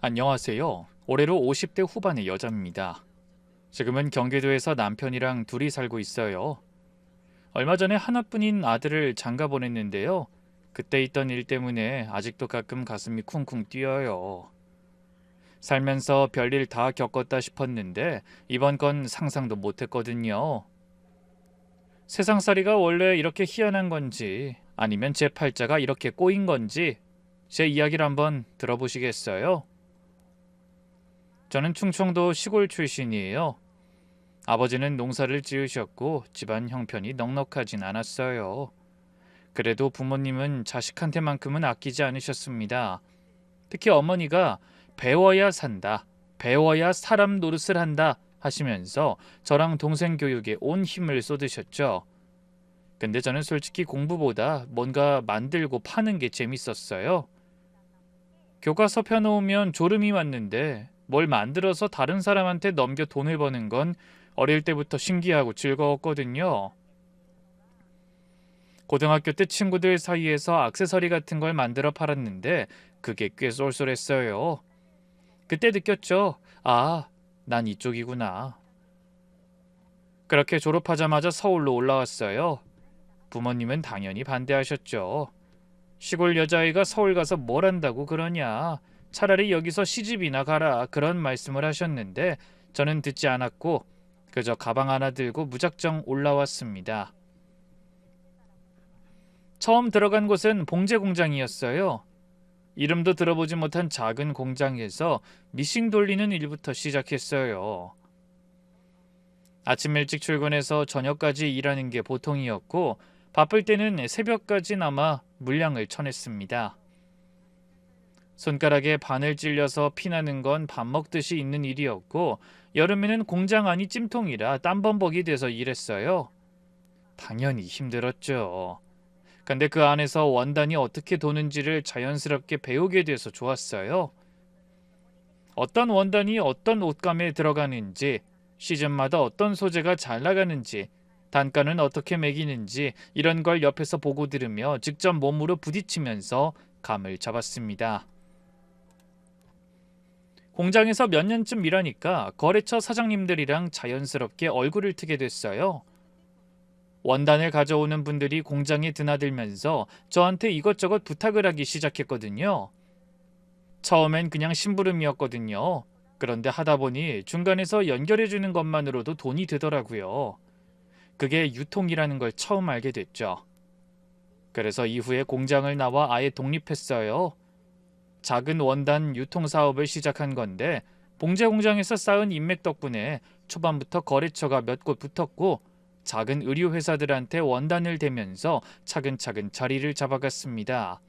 안녕하세요. 올해로 50대 후반의 여자입니다. 지금은 경기도에서 남편이랑 둘이 살고 있어요. 얼마 전에 하나뿐인 아들을 장가 보냈는데요. 그때 있던 일 때문에 아직도 가끔 가슴이 쿵쿵 뛰어요. 살면서 별일 다 겪었다 싶었는데 이번 건 상상도 못했거든요. 세상살이가 원래 이렇게 희한한 건지 아니면 제 팔자가 이렇게 꼬인 건지 제 이야기를 한번 들어보시겠어요? 저는 충청도 시골 출신이에요. 아버지는 농사를 지으셨고 집안 형편이 넉넉하진 않았어요. 그래도 부모님은 자식한테만큼은 아끼지 않으셨습니다. 특히 어머니가 배워야 산다, 배워야 사람 노릇을 한다 하시면서 저랑 동생 교육에 온 힘을 쏟으셨죠. 근데 저는 솔직히 공부보다 뭔가 만들고 파는 게 재밌었어요. 교과서 펴놓으면 졸음이 왔는데 뭘 만들어서 다른 사람한테 넘겨 돈을 버는 건 어릴 때부터 신기하고 즐거웠거든요. 고등학교 때 친구들 사이에서 액세서리 같은 걸 만들어 팔았는데 그게 꽤 쏠쏠했어요. 그때 느꼈죠. 아, 난 이쪽이구나. 그렇게 졸업하자마자 서울로 올라왔어요. 부모님은 당연히 반대하셨죠. 시골 여자아이가 서울 가서 뭘 한다고 그러냐. 차라리 여기서 시집이나 가라. 그런 말씀을 하셨는데 저는 듣지 않았고 그저 가방 하나 들고 무작정 올라왔습니다. 처음 들어간 곳은 봉제 공장이었어요. 이름도 들어보지 못한 작은 공장에서 미싱 돌리는 일부터 시작했어요. 아침 일찍 출근해서 저녁까지 일하는 게 보통이었고 바쁠 때는 새벽까지 남아 물량을 쳐냈습니다. 손가락에 바늘 찔려서 피나는 건 밥 먹듯이 있는 일이었고 여름에는 공장 안이 찜통이라 땀범벅이 돼서 일했어요. 당연히 힘들었죠. 근데 그 안에서 원단이 어떻게 도는지를 자연스럽게 배우게 돼서 좋았어요. 어떤 원단이 어떤 옷감에 들어가는지, 시즌마다 어떤 소재가 잘 나가는지, 단가는 어떻게 매기는지 이런 걸 옆에서 보고 들으며 직접 몸으로 부딪히면서 감을 잡았습니다. 공장에서 몇 년쯤 일하니까 거래처 사장님들이랑 자연스럽게 얼굴을 트게 됐어요. 원단을 가져오는 분들이 공장에 드나들면서 저한테 이것저것 부탁을 하기 시작했거든요. 처음엔 그냥 심부름이었거든요. 그런데 하다 보니 중간에서 연결해주는 것만으로도 돈이 되더라고요. 그게 유통이라는 걸 처음 알게 됐죠. 그래서 이후에 공장을 나와 아예 독립했어요. 작은 원단 유통 사업을 시작한 건데 봉제 공장에서 쌓은 인맥 덕분에 초반부터 거래처가 몇 곳 붙었고 작은 의류 회사들한테 원단을 대면서 차근차근 자리를 잡아갔습니다.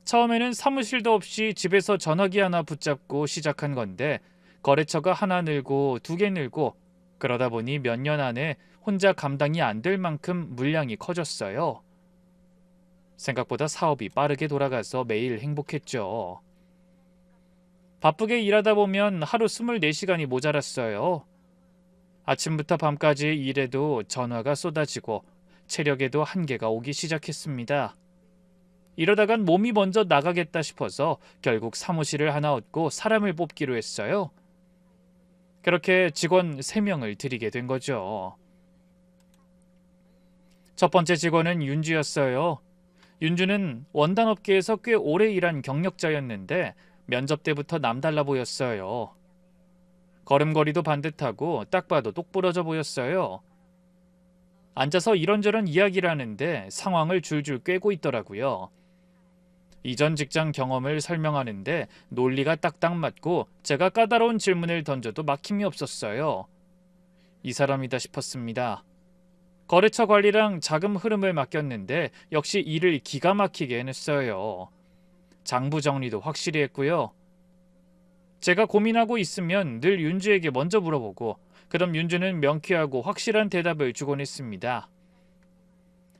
처음에는 사무실도 없이 집에서 전화기 하나 붙잡고 시작한 건데 거래처가 하나 늘고 두 개 늘고 그러다 보니 몇 년 안에 혼자 감당이 안 될 만큼 물량이 커졌어요. 생각보다 사업이 빠르게 돌아가서 매일 행복했죠. 바쁘게 일하다 보면 하루 24시간이 모자랐어요. 아침부터 밤까지 일해도 전화가 쏟아지고 체력에도 한계가 오기 시작했습니다. 이러다간 몸이 먼저 나가겠다 싶어서 결국 사무실을 하나 얻고 사람을 뽑기로 했어요. 그렇게 직원 3명을 들이게 된 거죠. 첫 번째 직원은 윤주였어요. 윤주는 원단업계에서 꽤 오래 일한 경력자였는데 면접 때부터 남달라 보였어요. 걸음걸이도 반듯하고 딱 봐도 똑부러져 보였어요. 앉아서 이런저런 이야기를 하는데 상황을 줄줄 꿰고 있더라고요. 이전 직장 경험을 설명하는데 논리가 딱딱 맞고 제가 까다로운 질문을 던져도 막힘이 없었어요. 이 사람이다 싶었습니다. 거래처 관리랑 자금 흐름을 맡겼는데 역시 일을 기가 막히게 해냈어요. 장부 정리도 확실히 했고요. 제가 고민하고 있으면 늘 윤주에게 먼저 물어보고 그럼 윤주는 명쾌하고 확실한 대답을 주곤 했습니다.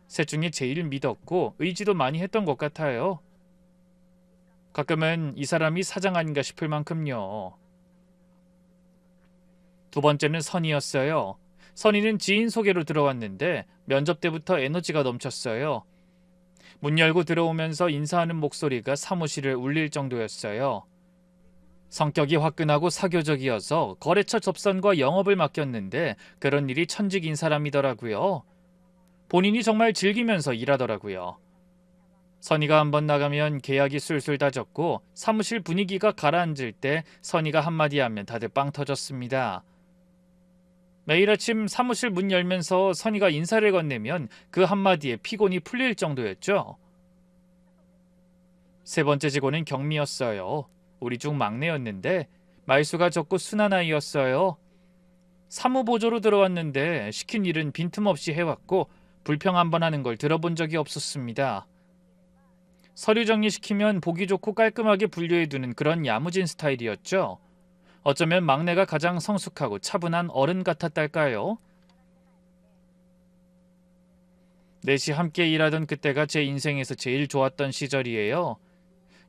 셋 중에 제일 믿었고 의지도 많이 했던 것 같아요. 가끔은 이 사람이 사장 아닌가 싶을 만큼요. 두 번째는 선이었어요. 선이는 지인 소개로 들어왔는데 면접 때부터 에너지가 넘쳤어요. 문 열고 들어오면서 인사하는 목소리가 사무실을 울릴 정도였어요. 성격이 화끈하고 사교적이어서 거래처 접선과 영업을 맡겼는데 그런 일이 천직인 사람이더라고요. 본인이 정말 즐기면서 일하더라고요. 선이가 한번 나가면 계약이 술술 다졌고 사무실 분위기가 가라앉을 때 선이가 한마디 하면 다들 빵 터졌습니다. 매일 아침 사무실 문 열면서 선이가 인사를 건네면 그 한마디에 피곤이 풀릴 정도였죠. 세 번째 직원은 경미였어요. 우리 중 막내였는데 말수가 적고 순한 아이였어요. 사무보조로 들어왔는데 시킨 일은 빈틈없이 해왔고 불평 한 번 하는 걸 들어본 적이 없었습니다. 서류 정리시키면 보기 좋고 깔끔하게 분류해두는 그런 야무진 스타일이었죠. 어쩌면 막내가 가장 성숙하고 차분한 어른 같았달까요? 넷이 함께 일하던 그때가 제 인생에서 제일 좋았던 시절이에요.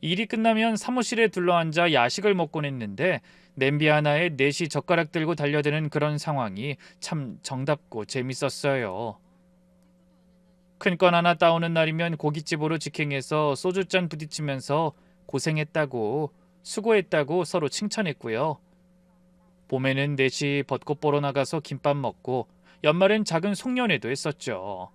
일이 끝나면 사무실에 둘러앉아 야식을 먹곤 했는데 냄비 하나에 넷이 젓가락 들고 달려드는 그런 상황이 참 정답고 재밌었어요. 큰 건 하나 따오는 날이면 고깃집으로 직행해서 소주잔 부딪히면서 고생했다고 수고했다고 서로 칭찬했고요. 봄에는 넷이 벚꽃 보러 나가서 김밥 먹고 연말엔 작은 송년회도 했었죠.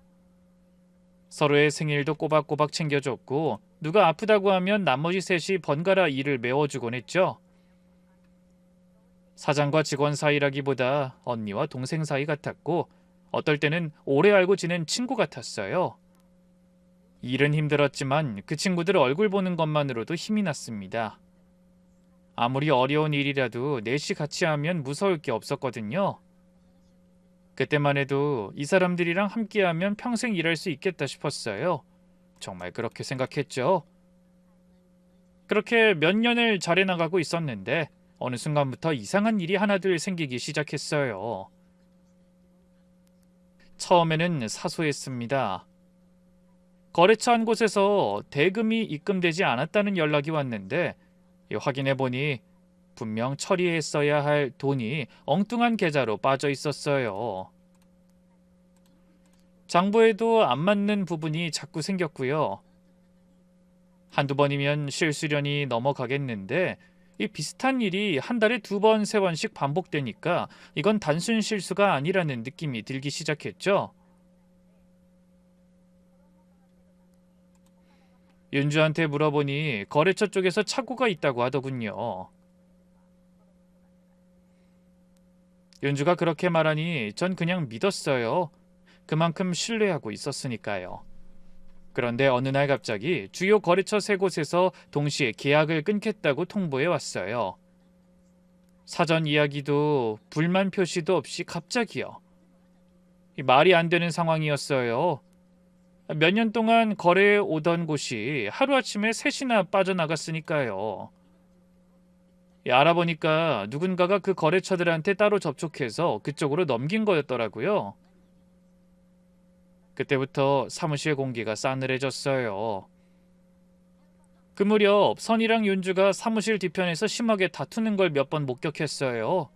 서로의 생일도 꼬박꼬박 챙겨줬고 누가 아프다고 하면 나머지 셋이 번갈아 일을 메워주곤 했죠. 사장과 직원 사이라기보다 언니와 동생 사이 같았고 어떨 때는 오래 알고 지낸 친구 같았어요. 일은 힘들었지만 그 친구들 얼굴 보는 것만으로도 힘이 났습니다. 아무리 어려운 일이라도 넷이 같이 하면 무서울 게 없었거든요. 그때만 해도 이 사람들이랑 함께하면 평생 일할 수 있겠다 싶었어요. 정말 그렇게 생각했죠. 그렇게 몇 년을 잘해나가고 있었는데 어느 순간부터 이상한 일이 하나둘 생기기 시작했어요. 처음에는 사소했습니다. 거래처 한 곳에서 대금이 입금되지 않았다는 연락이 왔는데 확인해보니 분명 처리했어야 할 돈이 엉뚱한 계좌로 빠져 있었어요. 장부에도 안 맞는 부분이 자꾸 생겼고요. 한두 번이면 실수련이 넘어가겠는데 이 비슷한 일이 한 달에 두 번, 세 번씩 반복되니까 이건 단순 실수가 아니라는 느낌이 들기 시작했죠. 윤주한테 물어보니 거래처 쪽에서 착오가 있다고 하더군요. 윤주가 그렇게 말하니 전 그냥 믿었어요. 그만큼 신뢰하고 있었으니까요. 그런데 어느 날 갑자기 주요 거래처 세 곳에서 동시에 계약을 끊겠다고 통보해 왔어요. 사전 이야기도 불만 표시도 없이 갑자기요. 말이 안 되는 상황이었어요. 몇 년 동안 거래해 오던 곳이 하루아침에 셋이나 빠져나갔으니까요. 알아보니까 누군가가 그 거래처들한테 따로 접촉해서 그쪽으로 넘긴 거였더라고요. 그때부터 사무실 공기가 싸늘해졌어요. 그 무렵 선이랑 윤주가 사무실 뒤편에서 심하게 다투는 걸 몇 번 목격했어요.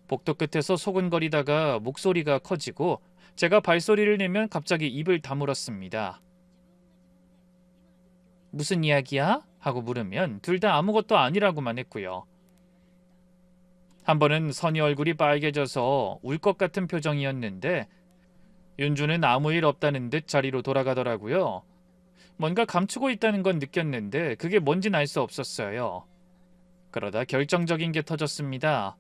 복도 끝에서 소근거리다가 목소리가 커지고 제가 발소리를 내면 갑자기 입을 다물었습니다. 무슨 이야기야? 하고 물으면 둘 다 아무것도 아니라고만 했고요. 한 번은 선이 얼굴이 빨개져서 울 것 같은 표정이었는데 윤주는 아무 일 없다는 듯 자리로 돌아가더라고요. 뭔가 감추고 있다는 건 느꼈는데 그게 뭔진 알 수 없었어요. 그러다 결정적인 게 터졌습니다.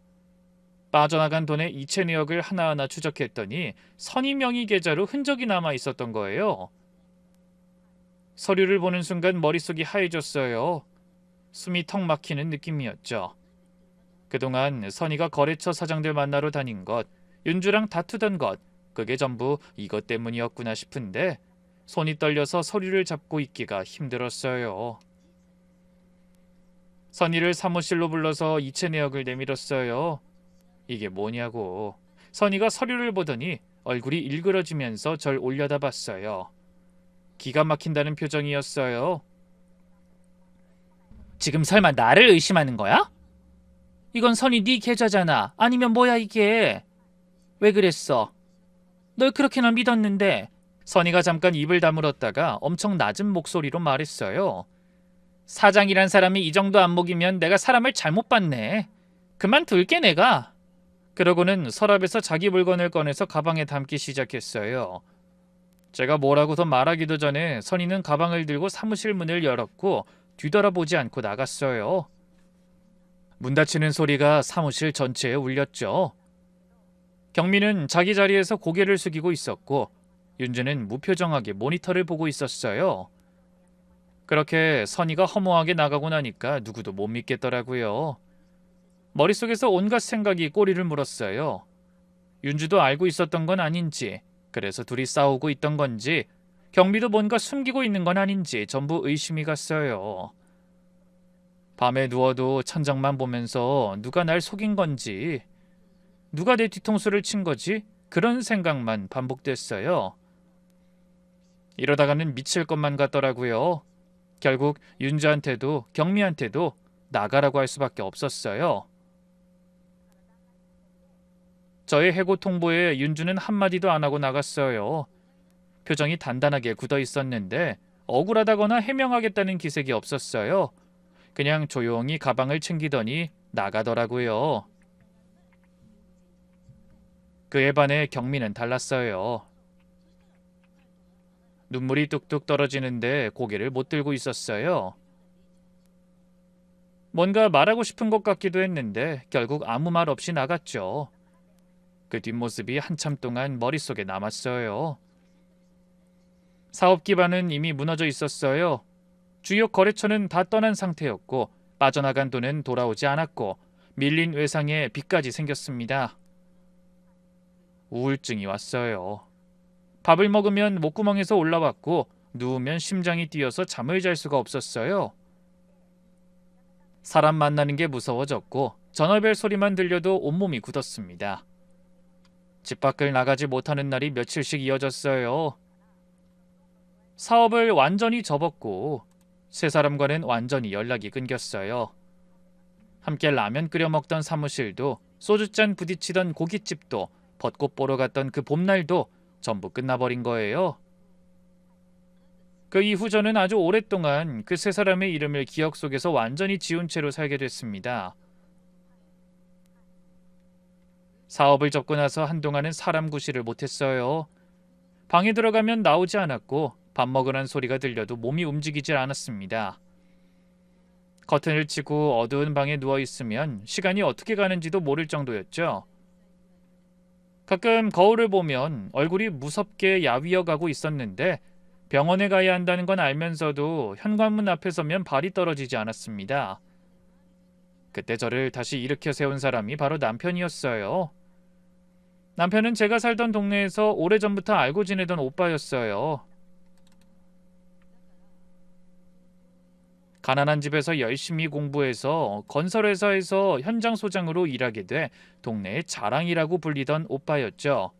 빠져나간 돈의 이체 내역을 하나하나 추적했더니 선의 명의 계좌로 흔적이 남아 있었던 거예요. 서류를 보는 순간 머릿속이 하얘졌어요. 숨이 턱 막히는 느낌이었죠. 그동안 선의가 거래처 사장들 만나러 다닌 것, 윤주랑 다투던 것, 그게 전부 이것 때문이었구나 싶은데 손이 떨려서 서류를 잡고 있기가 힘들었어요. 선의를 사무실로 불러서 이체 내역을 내밀었어요. 이게 뭐냐고. 선의가 서류를 보더니 얼굴이 일그러지면서 절 올려다봤어요. 기가 막힌다는 표정이었어요. 지금 설마 나를 의심하는 거야? 이건 선이 네 계좌잖아. 아니면 뭐야 이게? 왜 그랬어? 널 그렇게나 믿었는데. 선이가 잠깐 입을 다물었다가 엄청 낮은 목소리로 말했어요. 사장이란 사람이 이 정도 안목이면 내가 사람을 잘못 봤네. 그만둘게 내가. 그러고는 서랍에서 자기 물건을 꺼내서 가방에 담기 시작했어요. 제가 뭐라고 더 말하기도 전에 선희는 가방을 들고 사무실 문을 열었고 뒤돌아보지 않고 나갔어요. 문 닫히는 소리가 사무실 전체에 울렸죠. 경미는 자기 자리에서 고개를 숙이고 있었고 윤주는 무표정하게 모니터를 보고 있었어요. 그렇게 선희가 허무하게 나가고 나니까 누구도 못 믿겠더라고요. 머릿속에서 온갖 생각이 꼬리를 물었어요. 윤주도 알고 있었던 건 아닌지, 그래서 둘이 싸우고 있던 건지, 경미도 뭔가 숨기고 있는 건 아닌지 전부 의심이 갔어요. 밤에 누워도 천장만 보면서 누가 날 속인 건지, 누가 내 뒤통수를 친 거지? 그런 생각만 반복됐어요. 이러다가는 미칠 것만 같더라고요. 결국 윤주한테도 경미한테도 나가라고 할 수밖에 없었어요. 저의 해고 통보에 윤주는 한마디도 안 하고 나갔어요. 표정이 단단하게 굳어 있었는데 억울하다거나 해명하겠다는 기색이 없었어요. 그냥 조용히 가방을 챙기더니 나가더라고요. 그에 반해 경미는 달랐어요. 눈물이 뚝뚝 떨어지는데 고개를 못 들고 있었어요. 뭔가 말하고 싶은 것 같기도 했는데 결국 아무 말 없이 나갔죠. 그 뒷모습이 한참 동안 머릿속에 남았어요. 사업 기반은 이미 무너져 있었어요. 주요 거래처는 다 떠난 상태였고 빠져나간 돈은 돌아오지 않았고 밀린 외상에 빚까지 생겼습니다. 우울증이 왔어요. 밥을 먹으면 목구멍에서 올라왔고 누우면 심장이 뛰어서 잠을 잘 수가 없었어요. 사람 만나는 게 무서워졌고 전화벨 소리만 들려도 온몸이 굳었습니다. 집 밖을 나가지 못하는 날이 며칠씩 이어졌어요. 사업을 완전히 접었고 세 사람과는 완전히 연락이 끊겼어요. 함께 라면 끓여 먹던 사무실도 소주잔 부딪히던 고깃집도 벚꽃 보러 갔던 그 봄날도 전부 끝나버린 거예요. 그 이후 저는 아주 오랫동안 그 세 사람의 이름을 기억 속에서 완전히 지운 채로 살게 됐습니다. 사업을 접고 나서 한동안은 사람 구실을 못했어요. 방에 들어가면 나오지 않았고 밥 먹으란 소리가 들려도 몸이 움직이질 않았습니다. 커튼을 치고 어두운 방에 누워 있으면 시간이 어떻게 가는지도 모를 정도였죠. 가끔 거울을 보면 얼굴이 무섭게 야위어 가고 있었는데 병원에 가야 한다는 건 알면서도 현관문 앞에 서면 발이 떨어지지 않았습니다. 그때 저를 다시 일으켜 세운 사람이 바로 남편이었어요. 남편은 제가 살던 동네에서 오래전부터 알고 지내던 오빠였어요. 가난한 집에서 열심히 공부해서 건설회사에서 현장 소장으로 일하게 돼 동네의 자랑이라고 불리던 오빠였죠.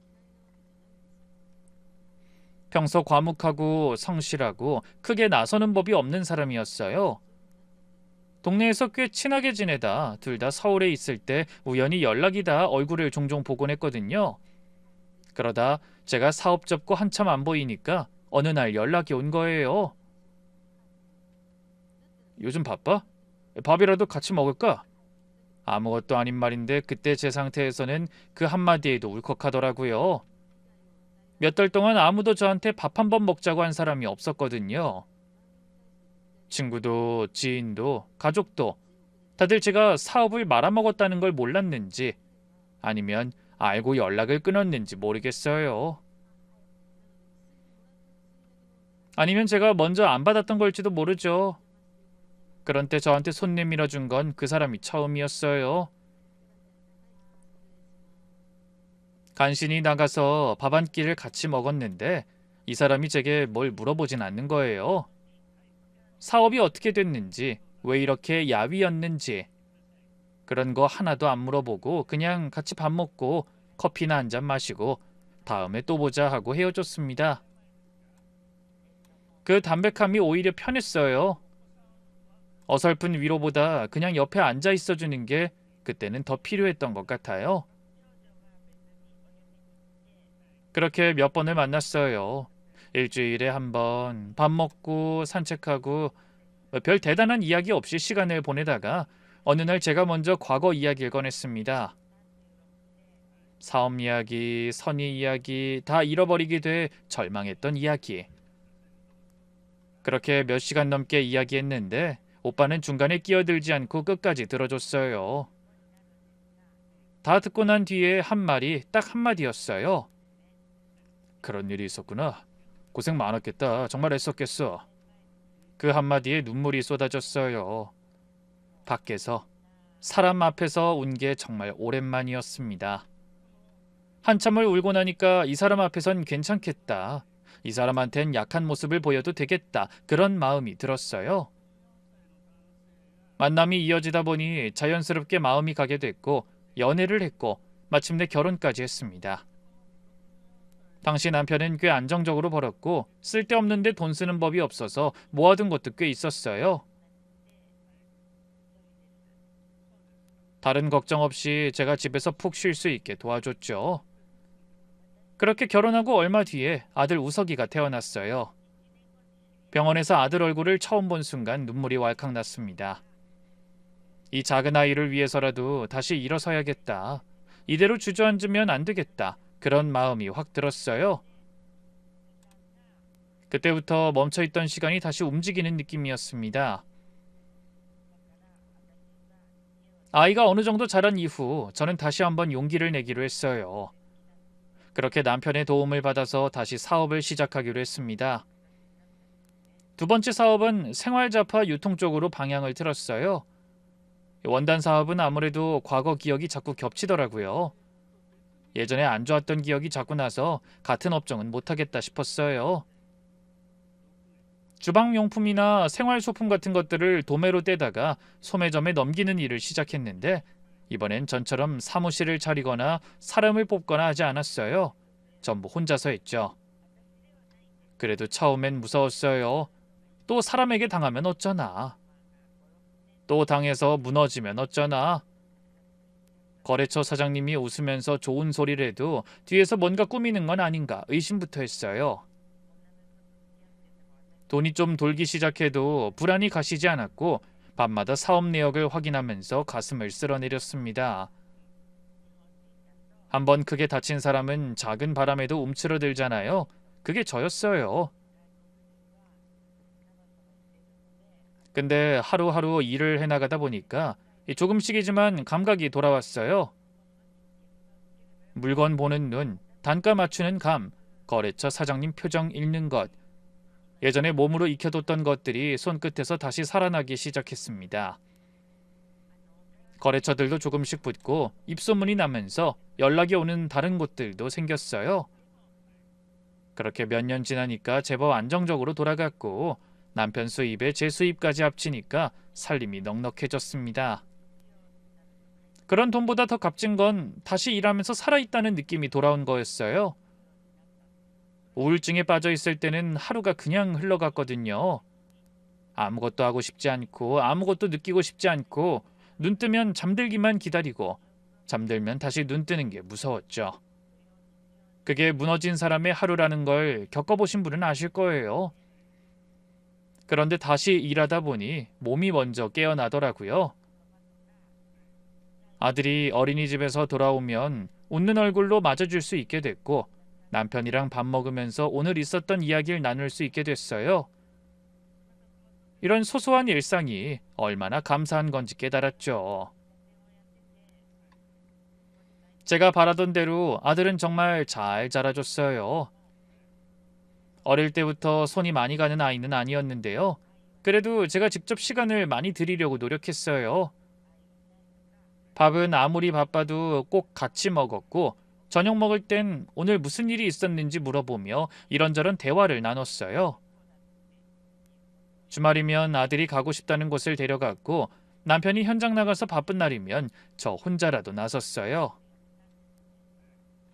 평소 과묵하고 성실하고 크게 나서는 법이 없는 사람이었어요. 동네에서 꽤 친하게 지내다 둘 다 서울에 있을 때 우연히 연락이 닿아 얼굴을 종종 보곤 했거든요. 그러다 제가 사업 접고 한참 안 보이니까 어느 날 연락이 온 거예요. 요즘 바빠? 밥이라도 같이 먹을까? 아무것도 아닌 말인데 그때 제 상태에서는 그 한마디에도 울컥하더라고요. 몇 달 동안 아무도 저한테 밥 한 번 먹자고 한 사람이 없었거든요. 친구도 지인도 가족도 다들 제가 사업을 말아먹었다는 걸 몰랐는지 아니면 알고 연락을 끊었는지 모르겠어요. 아니면 제가 먼저 안 받았던 걸지도 모르죠. 그런 때 저한테 손 내밀어 준 건 그 사람이 처음이었어요. 간신히 나가서 밥 한 끼를 같이 먹었는데 이 사람이 제게 뭘 물어보진 않는 거예요. 사업이 어떻게 됐는지, 왜 이렇게 야위였는지 그런 거 하나도 안 물어보고 그냥 같이 밥 먹고 커피나 한 잔 마시고 다음에 또 보자 하고 헤어졌습니다. 그 담백함이 오히려 편했어요. 어설픈 위로보다 그냥 옆에 앉아 있어주는 게 그때는 더 필요했던 것 같아요. 그렇게 몇 번을 만났어요. 일주일에 한 번 밥 먹고 산책하고 별 대단한 이야기 없이 시간을 보내다가 어느 날 제가 먼저 과거 이야기를 꺼냈습니다. 사업 이야기, 선의 이야기 다 잃어버리게 돼 절망했던 이야기. 그렇게 몇 시간 넘게 이야기했는데 오빠는 중간에 끼어들지 않고 끝까지 들어줬어요. 다 듣고 난 뒤에 한 말이 딱 한마디였어요. 그런 일이 있었구나. 고생 많았겠다. 정말 애썼겠어. 그 한마디에 눈물이 쏟아졌어요. 밖에서, 사람 앞에서 운 게 정말 오랜만이었습니다. 한참을 울고 나니까 이 사람 앞에선 괜찮겠다. 이 사람한텐 약한 모습을 보여도 되겠다. 그런 마음이 들었어요. 만남이 이어지다 보니 자연스럽게 마음이 가게 됐고 연애를 했고 마침내 결혼까지 했습니다. 당시 남편은 꽤 안정적으로 벌었고 쓸데없는데 돈 쓰는 법이 없어서 모아둔 것도 꽤 있었어요. 다른 걱정 없이 제가 집에서 푹 쉴 수 있게 도와줬죠. 그렇게 결혼하고 얼마 뒤에 아들 우석이가 태어났어요. 병원에서 아들 얼굴을 처음 본 순간 눈물이 왈칵 났습니다. 이 작은 아이를 위해서라도 다시 일어서야겠다. 이대로 주저앉으면 안 되겠다. 그런 마음이 확 들었어요. 그때부터 멈춰있던 시간이 다시 움직이는 느낌이었습니다. 아이가 어느 정도 자란 이후 저는 다시 한번 용기를 내기로 했어요. 그렇게 남편의 도움을 받아서 다시 사업을 시작하기로 했습니다. 두 번째 사업은 생활잡화 유통 쪽으로 방향을 틀었어요. 원단 사업은 아무래도 과거 기억이 자꾸 겹치더라고요. 예전에 안 좋았던 기억이 자꾸 나서 같은 업종은 못하겠다 싶었어요. 주방용품이나 생활소품 같은 것들을 도매로 떼다가 소매점에 넘기는 일을 시작했는데 이번엔 전처럼 사무실을 차리거나 사람을 뽑거나 하지 않았어요. 전부 혼자서 했죠. 그래도 처음엔 무서웠어요. 또 사람에게 당하면 어쩌나. 또 당해서 무너지면 어쩌나. 거래처 사장님이 웃으면서 좋은 소리를 해도 뒤에서 뭔가 꾸미는 건 아닌가 의심부터 했어요. 돈이 좀 돌기 시작해도 불안이 가시지 않았고 밤마다 사업 내역을 확인하면서 가슴을 쓸어내렸습니다. 한번 크게 다친 사람은 작은 바람에도 움츠러들잖아요. 그게 저였어요. 근데 하루하루 일을 해나가다 보니까 조금씩이지만 감각이 돌아왔어요. 물건 보는 눈, 단가 맞추는 감, 거래처 사장님 표정 읽는 것. 예전에 몸으로 익혀뒀던 것들이 손끝에서 다시 살아나기 시작했습니다. 거래처들도 조금씩 붙고 입소문이 나면서 연락이 오는 다른 곳들도 생겼어요. 그렇게 몇 년 지나니까 제법 안정적으로 돌아갔고 남편 수입에 제 수입까지 합치니까 살림이 넉넉해졌습니다. 그런 돈보다 더 값진 건 다시 일하면서 살아있다는 느낌이 돌아온 거였어요. 우울증에 빠져 있을 때는 하루가 그냥 흘러갔거든요. 아무것도 하고 싶지 않고 아무것도 느끼고 싶지 않고 눈 뜨면 잠들기만 기다리고 잠들면 다시 눈 뜨는 게 무서웠죠. 그게 무너진 사람의 하루라는 걸 겪어보신 분은 아실 거예요. 그런데 다시 일하다 보니 몸이 먼저 깨어나더라고요. 아들이 어린이집에서 돌아오면 웃는 얼굴로 맞아줄 수 있게 됐고 남편이랑 밥 먹으면서 오늘 있었던 이야기를 나눌 수 있게 됐어요. 이런 소소한 일상이 얼마나 감사한 건지 깨달았죠. 제가 바라던 대로 아들은 정말 잘 자라줬어요. 어릴 때부터 손이 많이 가는 아이는 아니었는데요. 그래도 제가 직접 시간을 많이 들이려고 노력했어요. 밥은 아무리 바빠도 꼭 같이 먹었고 저녁 먹을 땐 오늘 무슨 일이 있었는지 물어보며 이런저런 대화를 나눴어요. 주말이면 아들이 가고 싶다는 곳을 데려갔고 남편이 현장 나가서 바쁜 날이면 저 혼자라도 나섰어요.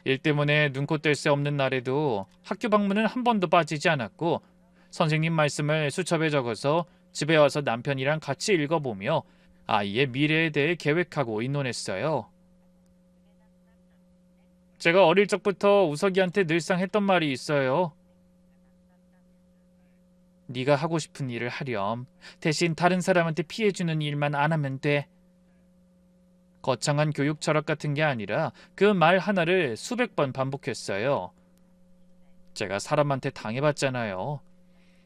일 때문에 눈코 뗄 새 없는 날에도 학교 방문은 한 번도 빠지지 않았고 선생님 말씀을 수첩에 적어서 집에 와서 남편이랑 같이 읽어보며 아이의 미래에 대해 계획하고 의논했어요. 제가 어릴 적부터 우석이한테 늘상 했던 말이 있어요. 네가 하고 싶은 일을 하렴. 대신 다른 사람한테 피해 주는 일만 안 하면 돼. 거창한 교육 철학 같은 게 아니라 그 말 하나를 수백 번 반복했어요. 제가 사람한테 당해봤잖아요.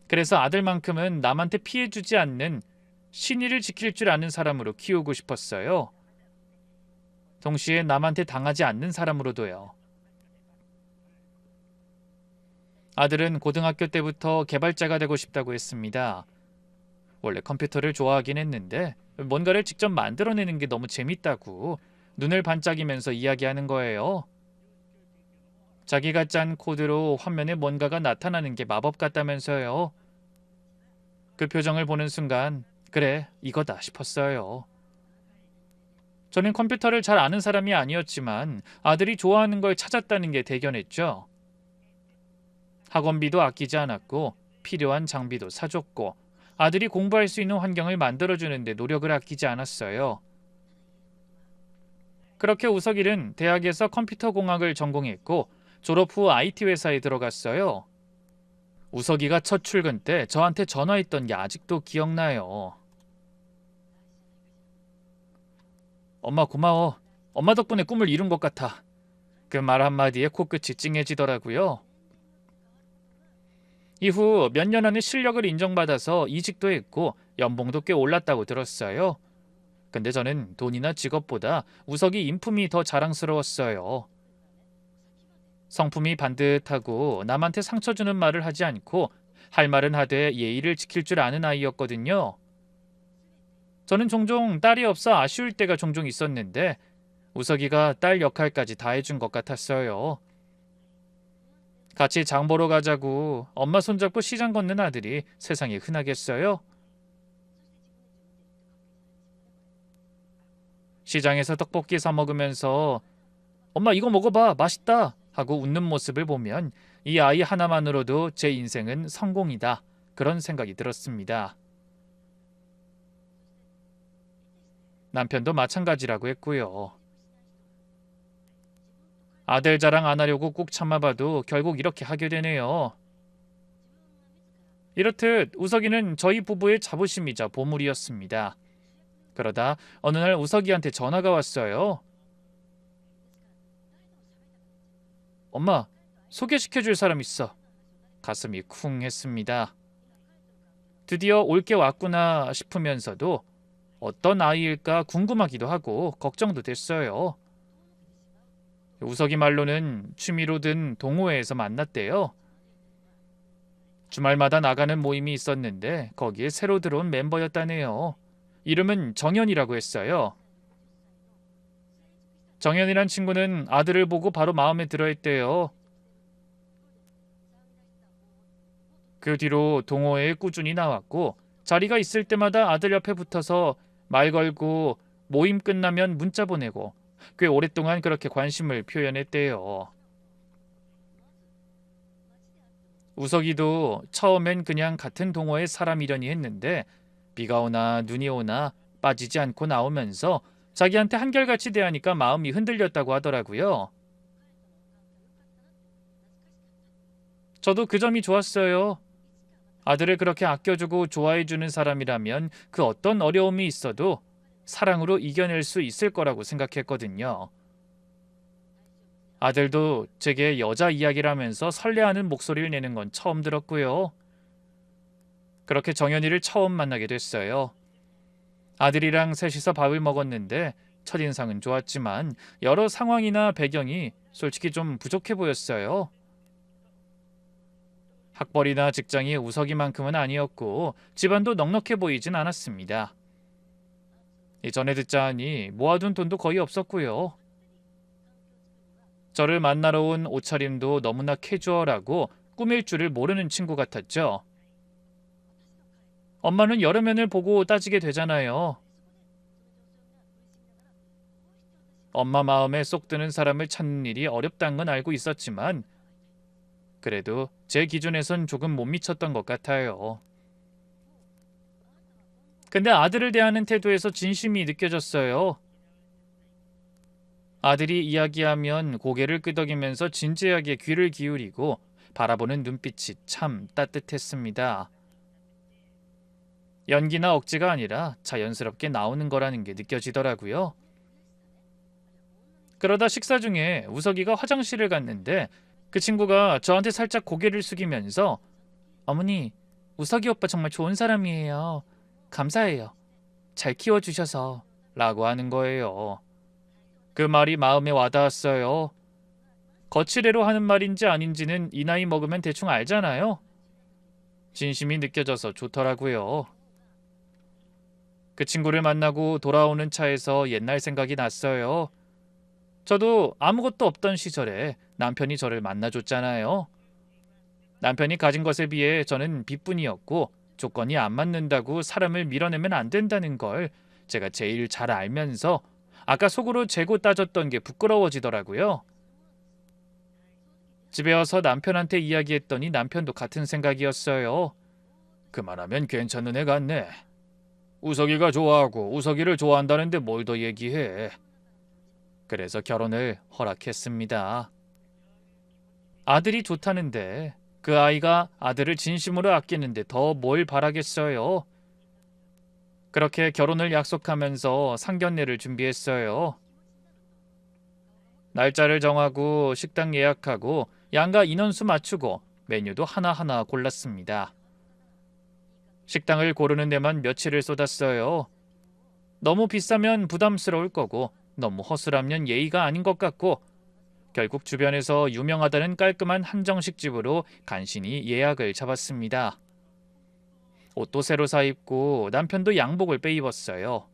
그래서 아들만큼은 남한테 피해 주지 않는 신의를 지킬 줄 아는 사람으로 키우고 싶었어요. 동시에 남한테 당하지 않는 사람으로도요. 아들은 고등학교 때부터 개발자가 되고 싶다고 했습니다. 원래 컴퓨터를 좋아하긴 했는데 뭔가를 직접 만들어내는 게 너무 재밌다고 눈을 반짝이면서 이야기하는 거예요. 자기가 짠 코드로 화면에 뭔가가 나타나는 게 마법 같다면서요. 그 표정을 보는 순간 그래, 이거다 싶었어요. 저는 컴퓨터를 잘 아는 사람이 아니었지만 아들이 좋아하는 걸 찾았다는 게 대견했죠. 학원비도 아끼지 않았고 필요한 장비도 사줬고 아들이 공부할 수 있는 환경을 만들어주는데 노력을 아끼지 않았어요. 그렇게 우석이는 대학에서 컴퓨터 공학을 전공했고 졸업 후 IT 회사에 들어갔어요. 우석이가 첫 출근 때 저한테 전화했던 게 아직도 기억나요. 엄마 고마워. 엄마 덕분에 꿈을 이룬 것 같아. 그 말 한마디에 코끝이 찡해지더라고요. 이후 몇 년 안에 실력을 인정받아서 이직도 했고 연봉도 꽤 올랐다고 들었어요. 근데 저는 돈이나 직업보다 우석이 인품이 더 자랑스러웠어요. 성품이 반듯하고 남한테 상처 주는 말을 하지 않고 할 말은 하되 예의를 지킬 줄 아는 아이였거든요. 저는 종종 딸이 없어 아쉬울 때가 종종 있었는데 우석이가 딸 역할까지 다 해준 것 같았어요. 같이 장 보러 가자고 엄마 손잡고 시장 걷는 아들이 세상에 흔하겠어요? 시장에서 떡볶이 사 먹으면서 엄마 이거 먹어봐 맛있다 하고 웃는 모습을 보면 이 아이 하나만으로도 제 인생은 성공이다. 그런 생각이 들었습니다. 남편도 마찬가지라고 했고요. 아들 자랑 안 하려고 꾹 참아봐도 결국 이렇게 하게 되네요. 이렇듯 우석이는 저희 부부의 자부심이자 보물이었습니다. 그러다 어느 날 우석이한테 전화가 왔어요. 엄마, 소개시켜줄 사람 있어. 가슴이 쿵 했습니다. 드디어 올 게 왔구나 싶으면서도 어떤 아이일까 궁금하기도 하고 걱정도 됐어요. 우석이 말로는 취미로 든 동호회에서 만났대요. 주말마다 나가는 모임이 있었는데 거기에 새로 들어온 멤버였다네요. 이름은 정연이라고 했어요. 정연이란 친구는 아들을 보고 바로 마음에 들어 했대요. 그 뒤로 동호회에 꾸준히 나왔고 자리가 있을 때마다 아들 옆에 붙어서 말 걸고 모임 끝나면 문자 보내고 꽤 오랫동안 그렇게 관심을 표현했대요. 우석이도 처음엔 그냥 같은 동호회 사람이려니 했는데 비가 오나 눈이 오나 빠지지 않고 나오면서 자기한테 한결같이 대하니까 마음이 흔들렸다고 하더라고요. 저도 그 점이 좋았어요. 아들을 그렇게 아껴주고 좋아해주는 사람이라면 그 어떤 어려움이 있어도 사랑으로 이겨낼 수 있을 거라고 생각했거든요. 아들도 제게 여자 이야기를 하면서 설레하는 목소리를 내는 건 처음 들었고요. 그렇게 정연이를 처음 만나게 됐어요. 아들이랑 셋이서 밥을 먹었는데 첫인상은 좋았지만 여러 상황이나 배경이 솔직히 좀 부족해 보였어요. 학벌이나 직장이 우석이만큼은 아니었고 집안도 넉넉해 보이진 않았습니다. 이전에 듣자 하니 모아둔 돈도 거의 없었고요. 저를 만나러 온 옷차림도 너무나 캐주얼하고 꾸밀 줄을 모르는 친구 같았죠. 엄마는 여러 면을 보고 따지게 되잖아요. 엄마 마음에 쏙 드는 사람을 찾는 일이 어렵다는 건 알고 있었지만 그래도 제 기준에선 조금 못 미쳤던 것 같아요. 근데 아들을 대하는 태도에서 진심이 느껴졌어요. 아들이 이야기하면 고개를 끄덕이면서 진지하게 귀를 기울이고 바라보는 눈빛이 참 따뜻했습니다. 연기나 억지가 아니라 자연스럽게 나오는 거라는 게 느껴지더라고요. 그러다 식사 중에 우석이가 화장실을 갔는데 그 친구가 저한테 살짝 고개를 숙이면서 어머니, 우석이 오빠 정말 좋은 사람이에요. 감사해요. 잘 키워주셔서 라고 하는 거예요. 그 말이 마음에 와닿았어요. 거칠애로 하는 말인지 아닌지는 이 나이 먹으면 대충 알잖아요. 진심이 느껴져서 좋더라고요. 그 친구를 만나고 돌아오는 차에서 옛날 생각이 났어요. 저도 아무것도 없던 시절에 남편이 저를 만나줬잖아요. 남편이 가진 것에 비해 저는 빚뿐이었고 조건이 안 맞는다고 사람을 밀어내면 안 된다는 걸 제가 제일 잘 알면서 아까 속으로 재고 따졌던 게 부끄러워지더라고요. 집에 와서 남편한테 이야기했더니 남편도 같은 생각이었어요. 그만하면 괜찮은 애 같네. 우석이가 좋아하고 우석이를 좋아한다는데 뭘 더 얘기해. 그래서 결혼을 허락했습니다. 아들이 좋다는데 그 아이가 아들을 진심으로 아끼는데 더 뭘 바라겠어요. 그렇게 결혼을 약속하면서 상견례를 준비했어요. 날짜를 정하고 식당 예약하고 양가 인원수 맞추고 메뉴도 하나하나 골랐습니다. 식당을 고르는 데만 며칠을 쏟았어요. 너무 비싸면 부담스러울 거고 너무 허술하면 예의가 아닌 것 같고 결국 주변에서 유명하다는 깔끔한 한정식 집으로 간신히 예약을 잡았습니다. 옷도 새로 사 입고 남편도 양복을 빼입었어요.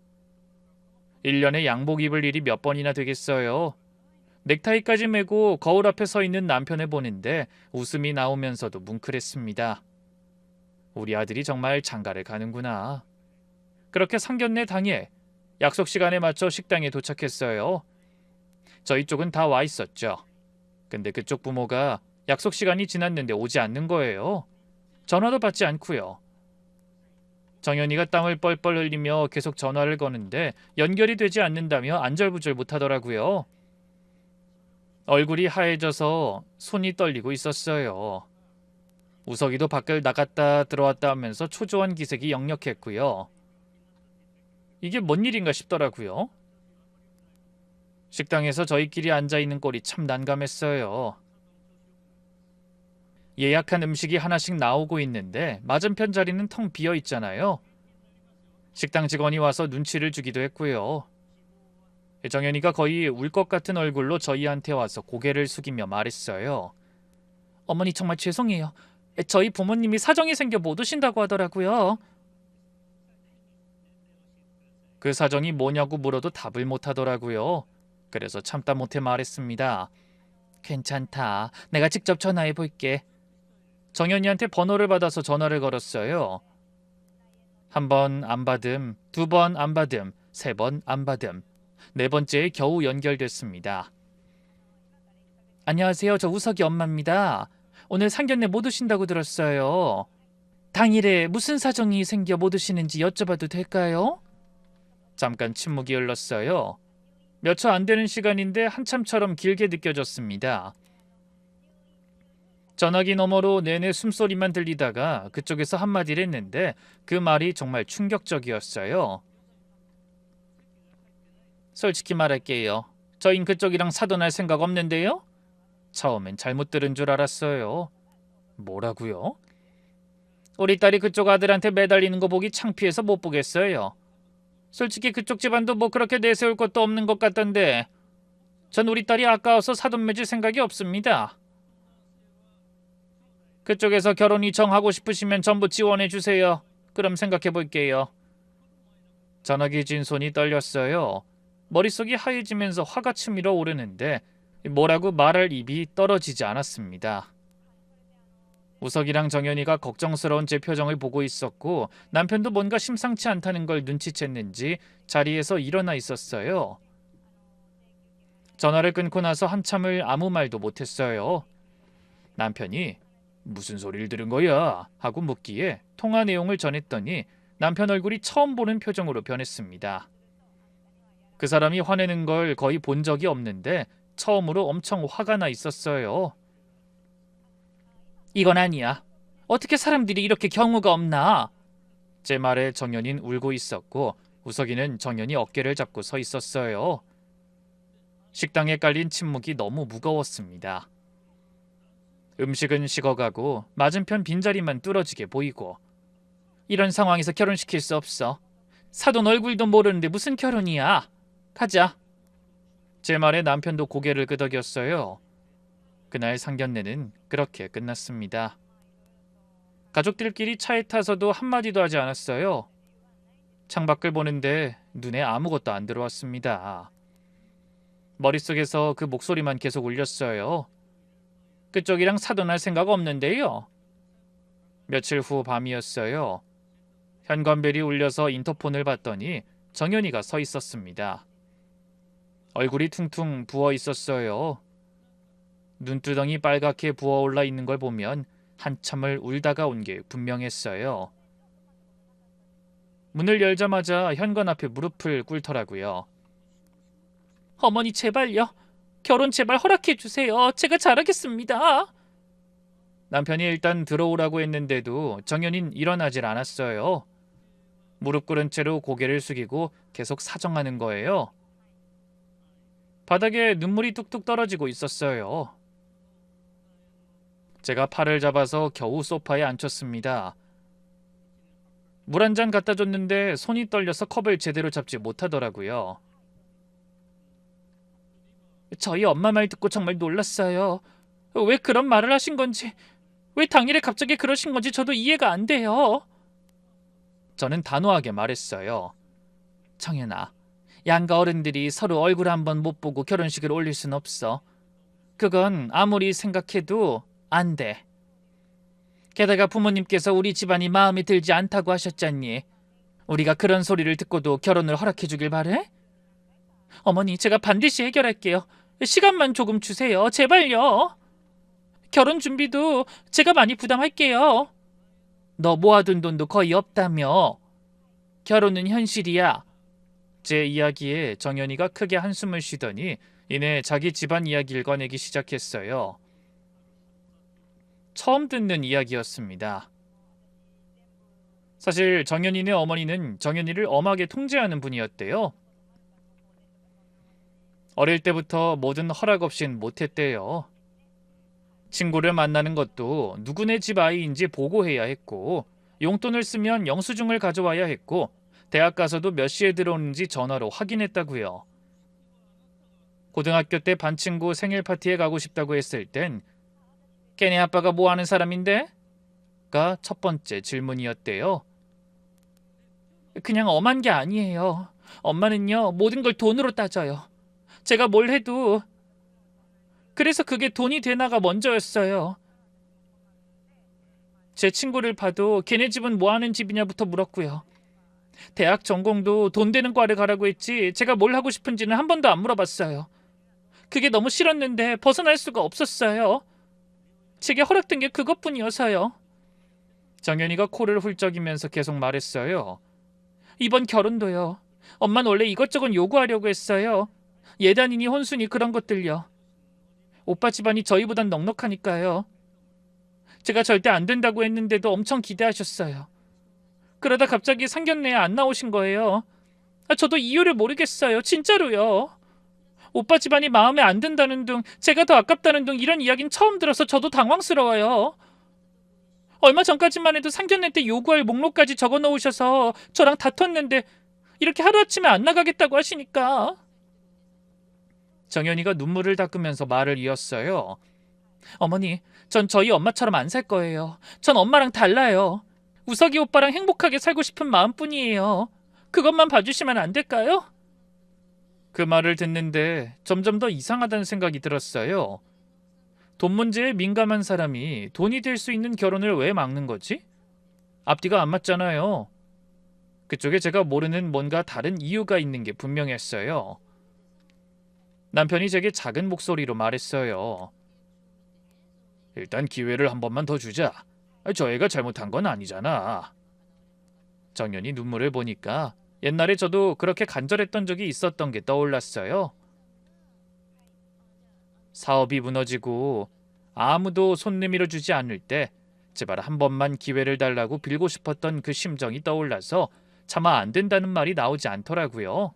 1년에 양복 입을 일이 몇 번이나 되겠어요. 넥타이까지 메고 거울 앞에 서 있는 남편을 보는데 웃음이 나오면서도 뭉클했습니다. 우리 아들이 정말 장가를 가는구나. 그렇게 상견례 당일 약속 시간에 맞춰 식당에 도착했어요. 저희 쪽은 다 와 있었죠. 근데 그쪽 부모가 약속 시간이 지났는데 오지 않는 거예요. 전화도 받지 않고요. 정연이가 땀을 뻘뻘 흘리며 계속 전화를 거는데 연결이 되지 않는다며 안절부절 못하더라고요. 얼굴이 하얘져서 손이 떨리고 있었어요. 우석이도 밖을 나갔다 들어왔다 하면서 초조한 기색이 역력했고요. 이게 뭔 일인가 싶더라고요. 식당에서 저희끼리 앉아있는 꼴이 참 난감했어요. 예약한 음식이 하나씩 나오고 있는데 맞은편 자리는 텅 비어 있잖아요. 식당 직원이 와서 눈치를 주기도 했고요. 정연이가 거의 울 것 같은 얼굴로 저희한테 와서 고개를 숙이며 말했어요. 어머니 정말 죄송해요. 저희 부모님이 사정이 생겨 못 오신다고 하더라고요. 그 사정이 뭐냐고 물어도 답을 못 하더라고요. 그래서 참다 못해 말했습니다. 괜찮다. 내가 직접 전화해 볼게. 정연이한테 번호를 받아서 전화를 걸었어요. 한 번 안 받음, 두 번 안 받음, 세 번 안 받음. 네 번째에 겨우 연결됐습니다. 안녕하세요. 저 우석이 엄마입니다. 오늘 상견례 못 오신다고 들었어요. 당일에 무슨 사정이 생겨 못 오시는지 여쭤봐도 될까요? 잠깐 침묵이 흘렀어요. 몇 초 안 되는 시간인데 한참처럼 길게 느껴졌습니다. 전화기 너머로 내내 숨소리만 들리다가 그쪽에서 한마디를 했는데 그 말이 정말 충격적이었어요. 솔직히 말할게요. 저흰 그쪽이랑 사돈할 생각 없는데요? 처음엔 잘못 들은 줄 알았어요. 뭐라고요? 우리 딸이 그쪽 아들한테 매달리는 거 보기 창피해서 못 보겠어요. 솔직히 그쪽 집안도 뭐 그렇게 내세울 것도 없는 것 같던데 전 우리 딸이 아까워서 사돈 맺을 생각이 없습니다. 그쪽에서 결혼이 정하고 싶으시면 전부 지원해 주세요. 그럼 생각해 볼게요. 전화기 쥔 손이 떨렸어요. 머릿속이 하얘지면서 화가 치밀어 오르는데 뭐라고 말할 입이 떨어지지 않았습니다. 우석이랑 정연이가 걱정스러운 제 표정을 보고 있었고 남편도 뭔가 심상치 않다는 걸 눈치챘는지 자리에서 일어나 있었어요. 전화를 끊고 나서 한참을 아무 말도 못했어요. 남편이 무슨 소리를 들은 거야? 하고 묻기에 통화 내용을 전했더니 남편 얼굴이 처음 보는 표정으로 변했습니다. 그 사람이 화내는 걸 거의 본 적이 없는데 처음으로 엄청 화가 나 있었어요. 이건 아니야. 어떻게 사람들이 이렇게 경우가 없나? 제 말에 정연이는 울고 있었고 우석이는 정연이 어깨를 잡고 서 있었어요. 식당에 깔린 침묵이 너무 무거웠습니다. 음식은 식어가고 맞은편 빈자리만 뚫어지게 보이고 이런 상황에서 결혼시킬 수 없어. 사돈 얼굴도 모르는데 무슨 결혼이야. 가자. 제 말에 남편도 고개를 끄덕였어요. 그날 상견례는 그렇게 끝났습니다. 가족들끼리 차에 타서도 한마디도 하지 않았어요. 창밖을 보는데 눈에 아무것도 안 들어왔습니다. 머릿속에서 그 목소리만 계속 울렸어요. 그쪽이랑 사돈할 생각 없는데요. 며칠 후 밤이었어요. 현관벨이 울려서 인터폰을 봤더니 정연이가 서 있었습니다. 얼굴이 퉁퉁 부어 있었어요. 눈두덩이 빨갛게 부어올라 있는 걸 보면 한참을 울다가 온 게 분명했어요. 문을 열자마자 현관 앞에 무릎을 꿇더라고요. 어머니 제발요. 결혼 제발 허락해 주세요. 제가 잘하겠습니다. 남편이 일단 들어오라고 했는데도 정연이는 일어나질 않았어요. 무릎 꿇은 채로 고개를 숙이고 계속 사정하는 거예요. 바닥에 눈물이 뚝뚝 떨어지고 있었어요. 제가 팔을 잡아서 겨우 소파에 앉혔습니다. 물 한 잔 갖다 줬는데 손이 떨려서 컵을 제대로 잡지 못하더라고요. 저희 엄마 말 듣고 정말 놀랐어요. 왜 그런 말을 하신 건지, 왜 당일에 갑자기 그러신 건지 저도 이해가 안 돼요. 저는 단호하게 말했어요. 정연아, 양가 어른들이 서로 얼굴 한번 못 보고 결혼식을 올릴 순 없어. 그건 아무리 생각해도 안 돼. 게다가 부모님께서 우리 집안이 마음에 들지 않다고 하셨잖니. 우리가 그런 소리를 듣고도 결혼을 허락해 주길 바래? 어머니, 제가 반드시 해결할게요. 시간만 조금 주세요. 제발요. 결혼 준비도 제가 많이 부담할게요. 너 모아둔 돈도 거의 없다며. 결혼은 현실이야. 제 이야기에 정연이가 크게 한숨을 쉬더니 이내 자기 집안 이야기를 꺼내기 시작했어요. 처음 듣는 이야기였습니다. 사실 정연이네 어머니는 정연이를 엄하게 통제하는 분이었대요. 어릴 때부터 뭐든 허락 없인 못했대요. 친구를 만나는 것도 누구네 집 아이인지 보고해야 했고, 용돈을 쓰면 영수증을 가져와야 했고, 대학 가서도 몇 시에 들어오는지 전화로 확인했다고요. 고등학교 때 반 친구 생일 파티에 가고 싶다고 했을 땐 걔네 아빠가 뭐 하는 사람인데? 가 첫 번째 질문이었대요. 그냥 엄한 게 아니에요. 엄마는요, 모든 걸 돈으로 따져요. 제가 뭘 해도. 그래서 그게 돈이 되나가 먼저였어요. 제 친구를 봐도 걔네 집은 뭐 하는 집이냐부터 물었고요. 대학 전공도 돈 되는 과를 가라고 했지 제가 뭘 하고 싶은지는 한 번도 안 물어봤어요. 그게 너무 싫었는데 벗어날 수가 없었어요. 제게 허락된 게 그것뿐이어서요. 정연이가 코를 훌쩍이면서 계속 말했어요. 이번 결혼도요. 엄마는 원래 이것저것 요구하려고 했어요. 예단이니 혼수니 그런 것들요. 오빠 집안이 저희보단 넉넉하니까요. 제가 절대 안 된다고 했는데도 엄청 기대하셨어요. 그러다 갑자기 상견례에 안 나오신 거예요. 저도 이유를 모르겠어요. 진짜로요. 오빠 집안이 마음에 안 든다는 둥, 제가 더 아깝다는 둥 이런 이야기는 처음 들어서 저도 당황스러워요. 얼마 전까지만 해도 상견례 때 요구할 목록까지 적어 놓으셔서 저랑 다퉜는데 이렇게 하루아침에 안 나가겠다고 하시니까. 정연이가 눈물을 닦으면서 말을 이었어요. 어머니, 전 저희 엄마처럼 안 살 거예요. 전 엄마랑 달라요. 우석이 오빠랑 행복하게 살고 싶은 마음뿐이에요. 그것만 봐주시면 안 될까요? 그 말을 듣는데 점점 더 이상하다는 생각이 들었어요. 돈 문제에 민감한 사람이 돈이 될 수 있는 결혼을 왜 막는 거지? 앞뒤가 안 맞잖아요. 그쪽에 제가 모르는 뭔가 다른 이유가 있는 게 분명했어요. 남편이 제게 작은 목소리로 말했어요. 일단 기회를 한 번만 더 주자. 저 애가 잘못한 건 아니잖아. 정연이 눈물을 보니까 옛날에 저도 그렇게 간절했던 적이 있었던 게 떠올랐어요. 사업이 무너지고 아무도 손 내밀어 주지 않을 때 제발 한 번만 기회를 달라고 빌고 싶었던 그 심정이 떠올라서 차마 안 된다는 말이 나오지 않더라고요.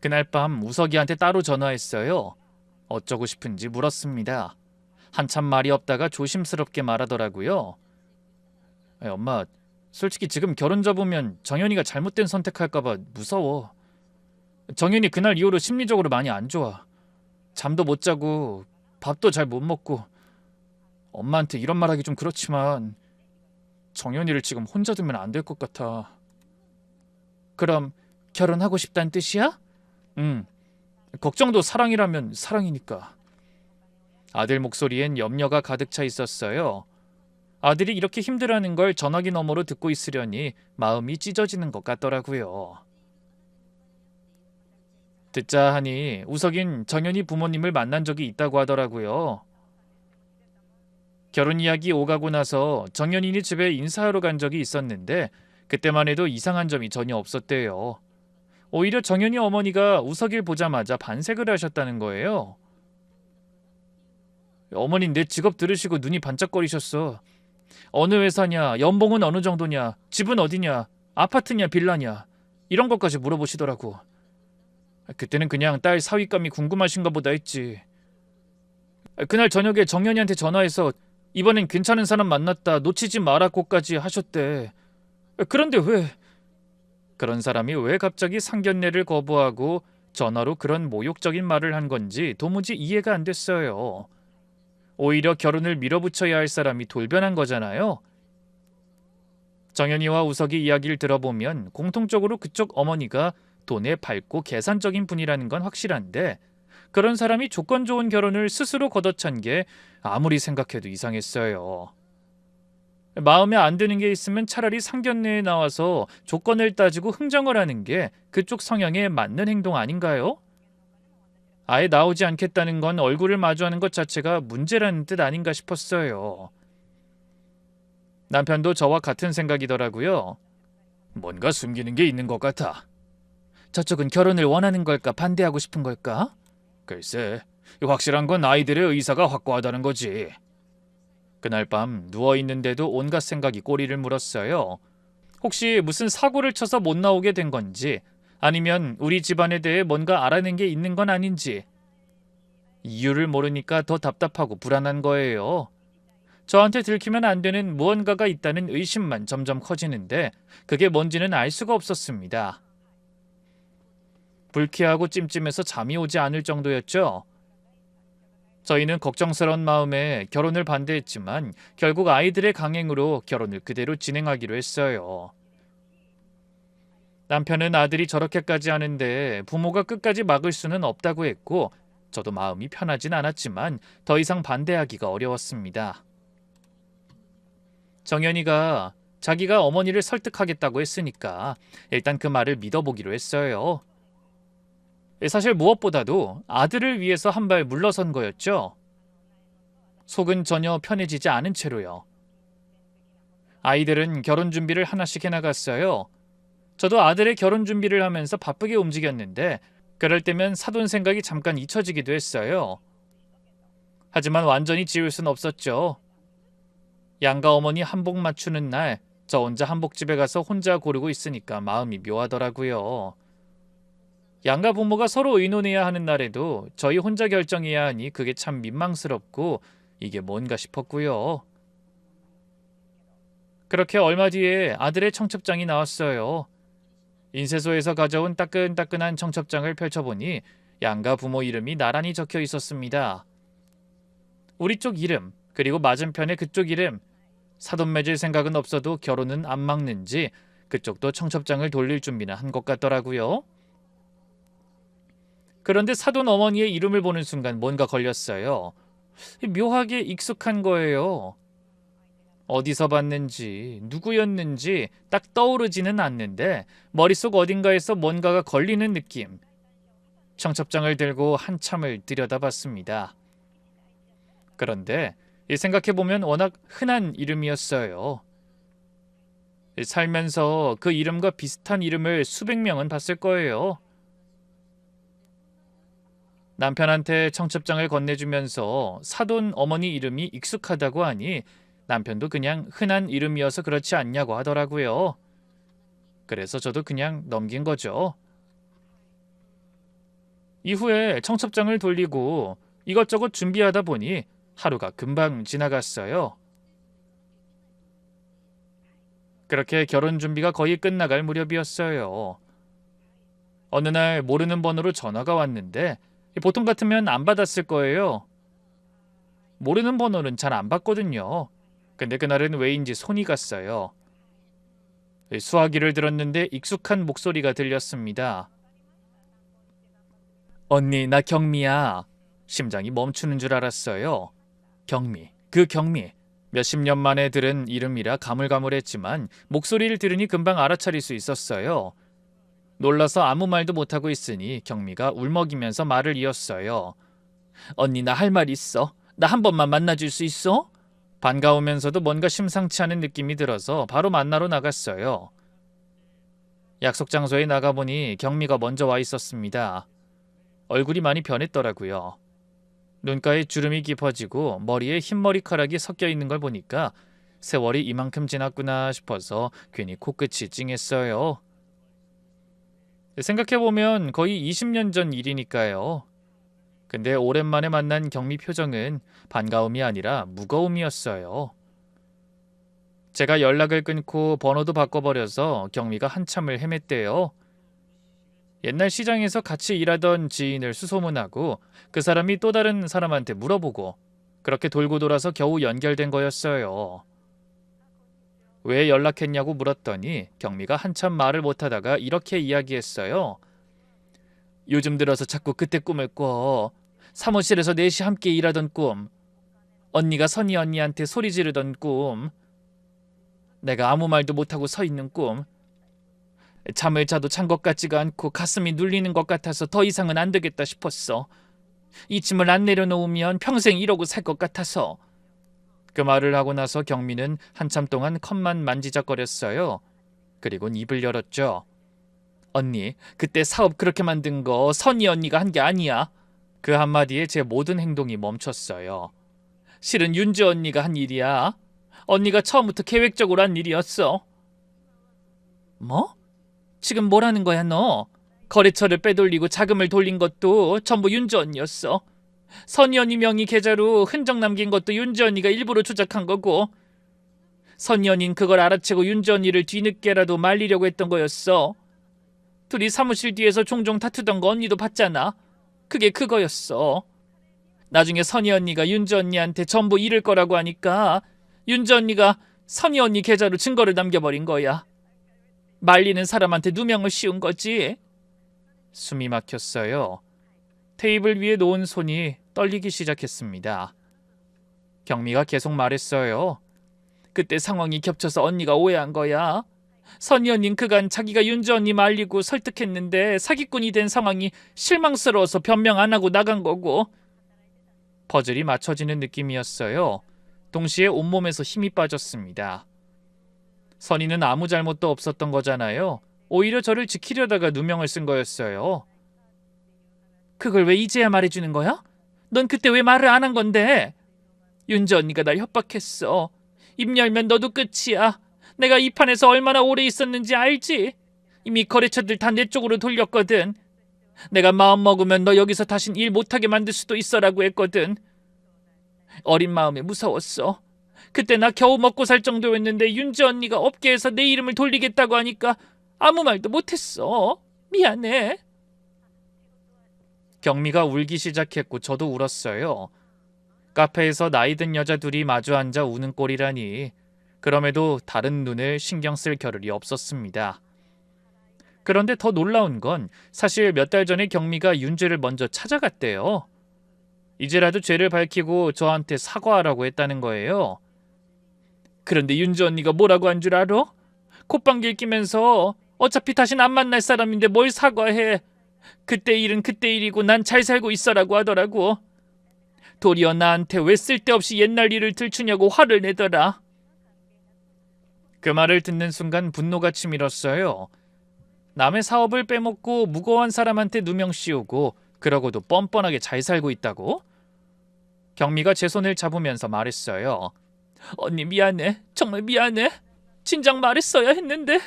그날 밤 우석이한테 따로 전화했어요. 어쩌고 싶은지 물었습니다. 한참 말이 없다가 조심스럽게 말하더라고요. 엄마, 솔직히 지금 결혼 접으면 정연이가 잘못된 선택할까봐 무서워. 정연이 그날 이후로 심리적으로 많이 안 좋아. 잠도 못 자고 밥도 잘 못 먹고. 엄마한테 이런 말하기 좀 그렇지만 정연이를 지금 혼자 두면 안 될 것 같아. 그럼 결혼하고 싶다는 뜻이야? 응. 걱정도 사랑이라면 사랑이니까. 아들 목소리엔 염려가 가득 차 있었어요. 아들이 이렇게 힘들어하는 걸 전화기 너머로 듣고 있으려니 마음이 찢어지는 것 같더라고요. 듣자 하니 우석인 정연이 부모님을 만난 적이 있다고 하더라고요. 결혼 이야기 오가고 나서 정연이네 집에 인사하러 간 적이 있었는데 그때만 해도 이상한 점이 전혀 없었대요. 오히려 정연이 어머니가 우석일 보자마자 반색을 하셨다는 거예요. 어머니 내 직업 들으시고 눈이 반짝거리셨어. 어느 회사냐, 연봉은 어느 정도냐, 집은 어디냐, 아파트냐, 빌라냐 이런 것까지 물어보시더라고. 그때는 그냥 딸 사윗감이 궁금하신가 보다 했지. 그날 저녁에 정연이한테 전화해서 이번엔 괜찮은 사람 만났다, 놓치지 마라고까지 하셨대. 그런데 왜? 그런 사람이 왜 갑자기 상견례를 거부하고 전화로 그런 모욕적인 말을 한 건지 도무지 이해가 안 됐어요. 오히려 결혼을 밀어붙여야 할 사람이 돌변한 거잖아요. 정연이와 우석이 이야기를 들어보면 공통적으로 그쪽 어머니가 돈에 밝고 계산적인 분이라는 건 확실한데 그런 사람이 조건 좋은 결혼을 스스로 걷어찬 게 아무리 생각해도 이상했어요. 마음에 안 드는 게 있으면 차라리 상견례에 나와서 조건을 따지고 흥정을 하는 게 그쪽 성향에 맞는 행동 아닌가요? 아예 나오지 않겠다는 건 얼굴을 마주하는 것 자체가 문제라는 뜻 아닌가 싶었어요. 남편도 저와 같은 생각이더라고요. 뭔가 숨기는 게 있는 것 같아. 저쪽은 결혼을 원하는 걸까 반대하고 싶은 걸까? 글쎄, 확실한 건 아이들의 의사가 확고하다는 거지. 그날 밤 누워있는데도 온갖 생각이 꼬리를 물었어요. 혹시 무슨 사고를 쳐서 못 나오게 된 건지 아니면 우리 집안에 대해 뭔가 알아낸 게 있는 건 아닌지 이유를 모르니까 더 답답하고 불안한 거예요. 저한테 들키면 안 되는 무언가가 있다는 의심만 점점 커지는데 그게 뭔지는 알 수가 없었습니다. 불쾌하고 찜찜해서 잠이 오지 않을 정도였죠. 저희는 걱정스러운 마음에 결혼을 반대했지만 결국 아이들의 강행으로 결혼을 그대로 진행하기로 했어요. 남편은 아들이 저렇게까지 하는데 부모가 끝까지 막을 수는 없다고 했고 저도 마음이 편하진 않았지만 더 이상 반대하기가 어려웠습니다. 정연이가 자기가 어머니를 설득하겠다고 했으니까 일단 그 말을 믿어보기로 했어요. 사실 무엇보다도 아들을 위해서 한 발 물러선 거였죠. 속은 전혀 편해지지 않은 채로요. 아이들은 결혼 준비를 하나씩 해나갔어요. 저도 아들의 결혼 준비를 하면서 바쁘게 움직였는데 그럴 때면 사돈 생각이 잠깐 잊혀지기도 했어요. 하지만 완전히 지울 순 없었죠. 양가 어머니 한복 맞추는 날 저 혼자 한복집에 가서 혼자 고르고 있으니까 마음이 묘하더라고요. 양가 부모가 서로 의논해야 하는 날에도 저희 혼자 결정해야 하니 그게 참 민망스럽고 이게 뭔가 싶었고요. 그렇게 얼마 뒤에 아들의 청첩장이 나왔어요. 인쇄소에서 가져온 따끈따끈한 청첩장을 펼쳐보니 양가 부모 이름이 나란히 적혀 있었습니다. 우리 쪽 이름, 그리고 맞은편에 그쪽 이름. 사돈 맺을 생각은 없어도 결혼은 안 막는지 그쪽도 청첩장을 돌릴 준비는 한 것 같더라고요. 그런데 사돈 어머니의 이름을 보는 순간 뭔가 걸렸어요. 묘하게 익숙한 거예요. 어디서 봤는지 누구였는지 딱 떠오르지는 않는데 머릿속 어딘가에서 뭔가가 걸리는 느낌. 청첩장을 들고 한참을 들여다봤습니다. 그런데 생각해보면 워낙 흔한 이름이었어요. 살면서 그 이름과 비슷한 이름을 수백 명은 봤을 거예요. 남편한테 청첩장을 건네주면서 사돈 어머니 이름이 익숙하다고 하니 남편도 그냥 흔한 이름이어서 그렇지 않냐고 하더라고요. 그래서 저도 그냥 넘긴 거죠. 이후에 청첩장을 돌리고 이것저것 준비하다 보니 하루가 금방 지나갔어요. 그렇게 결혼 준비가 거의 끝나갈 무렵이었어요. 어느 날 모르는 번호로 전화가 왔는데 보통 같으면 안 받았을 거예요. 모르는 번호는 잘 안 받거든요. 근데 그날은 왜인지 손이 갔어요. 수화기를 들었는데 익숙한 목소리가 들렸습니다. 언니, 나 경미야. 심장이 멈추는 줄 알았어요. 경미, 그 경미. 몇십 년 만에 들은 이름이라 가물가물했지만 목소리를 들으니 금방 알아차릴 수 있었어요. 놀라서 아무 말도 못하고 있으니 경미가 울먹이면서 말을 이었어요. 언니, 나 할 말 있어. 나 한 번만 만나줄 수 있어? 반가우면서도 뭔가 심상치 않은 느낌이 들어서 바로 만나러 나갔어요. 약속 장소에 나가보니 경미가 먼저 와 있었습니다. 얼굴이 많이 변했더라고요. 눈가에 주름이 깊어지고 머리에 흰머리카락이 섞여 있는 걸 보니까 세월이 이만큼 지났구나 싶어서 괜히 코끝이 찡했어요. 생각해보면 거의 20년 전 일이니까요. 근데 오랜만에 만난 경미 표정은 반가움이 아니라 무거움이었어요. 제가 연락을 끊고 번호도 바꿔버려서 경미가 한참을 헤맸대요. 옛날 시장에서 같이 일하던 지인을 수소문하고 그 사람이 또 다른 사람한테 물어보고 그렇게 돌고 돌아서 겨우 연결된 거였어요. 왜 연락했냐고 물었더니 경미가 한참 말을 못하다가 이렇게 이야기했어요. 요즘 들어서 자꾸 그때 꿈을 꿔. 사무실에서 넷이 함께 일하던 꿈. 언니가 선희 언니한테 소리 지르던 꿈. 내가 아무 말도 못하고 서 있는 꿈. 잠을 자도 잔 것 같지가 않고 가슴이 눌리는 것 같아서 더 이상은 안 되겠다 싶었어. 이 짐을 안 내려놓으면 평생 이러고 살 것 같아서. 그 말을 하고 나서 경미는 한참 동안 컵만 만지작거렸어요. 그리곤 입을 열었죠. 언니, 그때 사업 그렇게 만든 거 선희 언니가 한 게 아니야. 그 한마디에 제 모든 행동이 멈췄어요. 실은 윤주 언니가 한 일이야. 언니가 처음부터 계획적으로 한 일이었어. 뭐? 지금 뭐라는 거야 너? 거래처를 빼돌리고 자금을 돌린 것도 전부 윤주 언니였어. 선희 언니 명의 계좌로 흔적 남긴 것도 윤주 언니가 일부러 조작한 거고, 선희 언니는 그걸 알아채고 윤주 언니를 뒤늦게라도 말리려고 했던 거였어. 둘이 사무실 뒤에서 종종 다투던 거 언니도 봤잖아. 그게 그거였어. 나중에 선희 언니가 윤주 언니한테 전부 잃을 거라고 하니까 윤주 언니가 선희 언니 계좌로 증거를 남겨버린 거야. 말리는 사람한테 누명을 씌운 거지. 숨이 막혔어요. 테이블 위에 놓은 손이 떨리기 시작했습니다. 경미가 계속 말했어요. 그때 상황이 겹쳐서 언니가 오해한 거야. 선희 언니는 그간 자기가 윤주 언니 말리고 설득했는데 사기꾼이 된 상황이 실망스러워서 변명 안 하고 나간 거고. 퍼즐이 맞춰지는 느낌이었어요. 동시에 온몸에서 힘이 빠졌습니다. 선희는 아무 잘못도 없었던 거잖아요. 오히려 저를 지키려다가 누명을 쓴 거였어요. 그걸 왜 이제야 말해주는 거야? 넌 그때 왜 말을 안 한 건데? 윤주 언니가 날 협박했어. 입 열면 너도 끝이야. 내가 이 판에서 얼마나 오래 있었는지 알지? 이미 거래처들 다 내 쪽으로 돌렸거든. 내가 마음 먹으면 너 여기서 다신 일 못하게 만들 수도 있어라고 했거든. 어린 마음에 무서웠어. 그때 나 겨우 먹고 살 정도였는데 윤주 언니가 업계에서 내 이름을 돌리겠다고 하니까 아무 말도 못했어. 미안해. 경미가 울기 시작했고 저도 울었어요. 카페에서 나이 든 여자 둘이 마주 앉아 우는 꼴이라니. 그럼에도 다른 눈을 신경 쓸 겨를이 없었습니다. 그런데 더 놀라운 건 사실 몇 달 전에 경미가 윤주를 먼저 찾아갔대요. 이제라도 죄를 밝히고 저한테 사과하라고 했다는 거예요. 그런데 윤주 언니가 뭐라고 한 줄 알아? 콧방귀 끼면서 어차피 다신 안 만날 사람인데 뭘 사과해. 그때 일은 그때 일이고 난 잘 살고 있어라고 하더라고. 도리어 나한테 왜 쓸데없이 옛날 일을 들추냐고 화를 내더라. 그 말을 듣는 순간 분노가 치밀었어요. 남의 사업을 빼먹고 무고한 사람한테 누명 씌우고 그러고도 뻔뻔하게 잘 살고 있다고? 경미가 제 손을 잡으면서 말했어요. 언니 미안해. 정말 미안해. 진작 말했어야 했는데.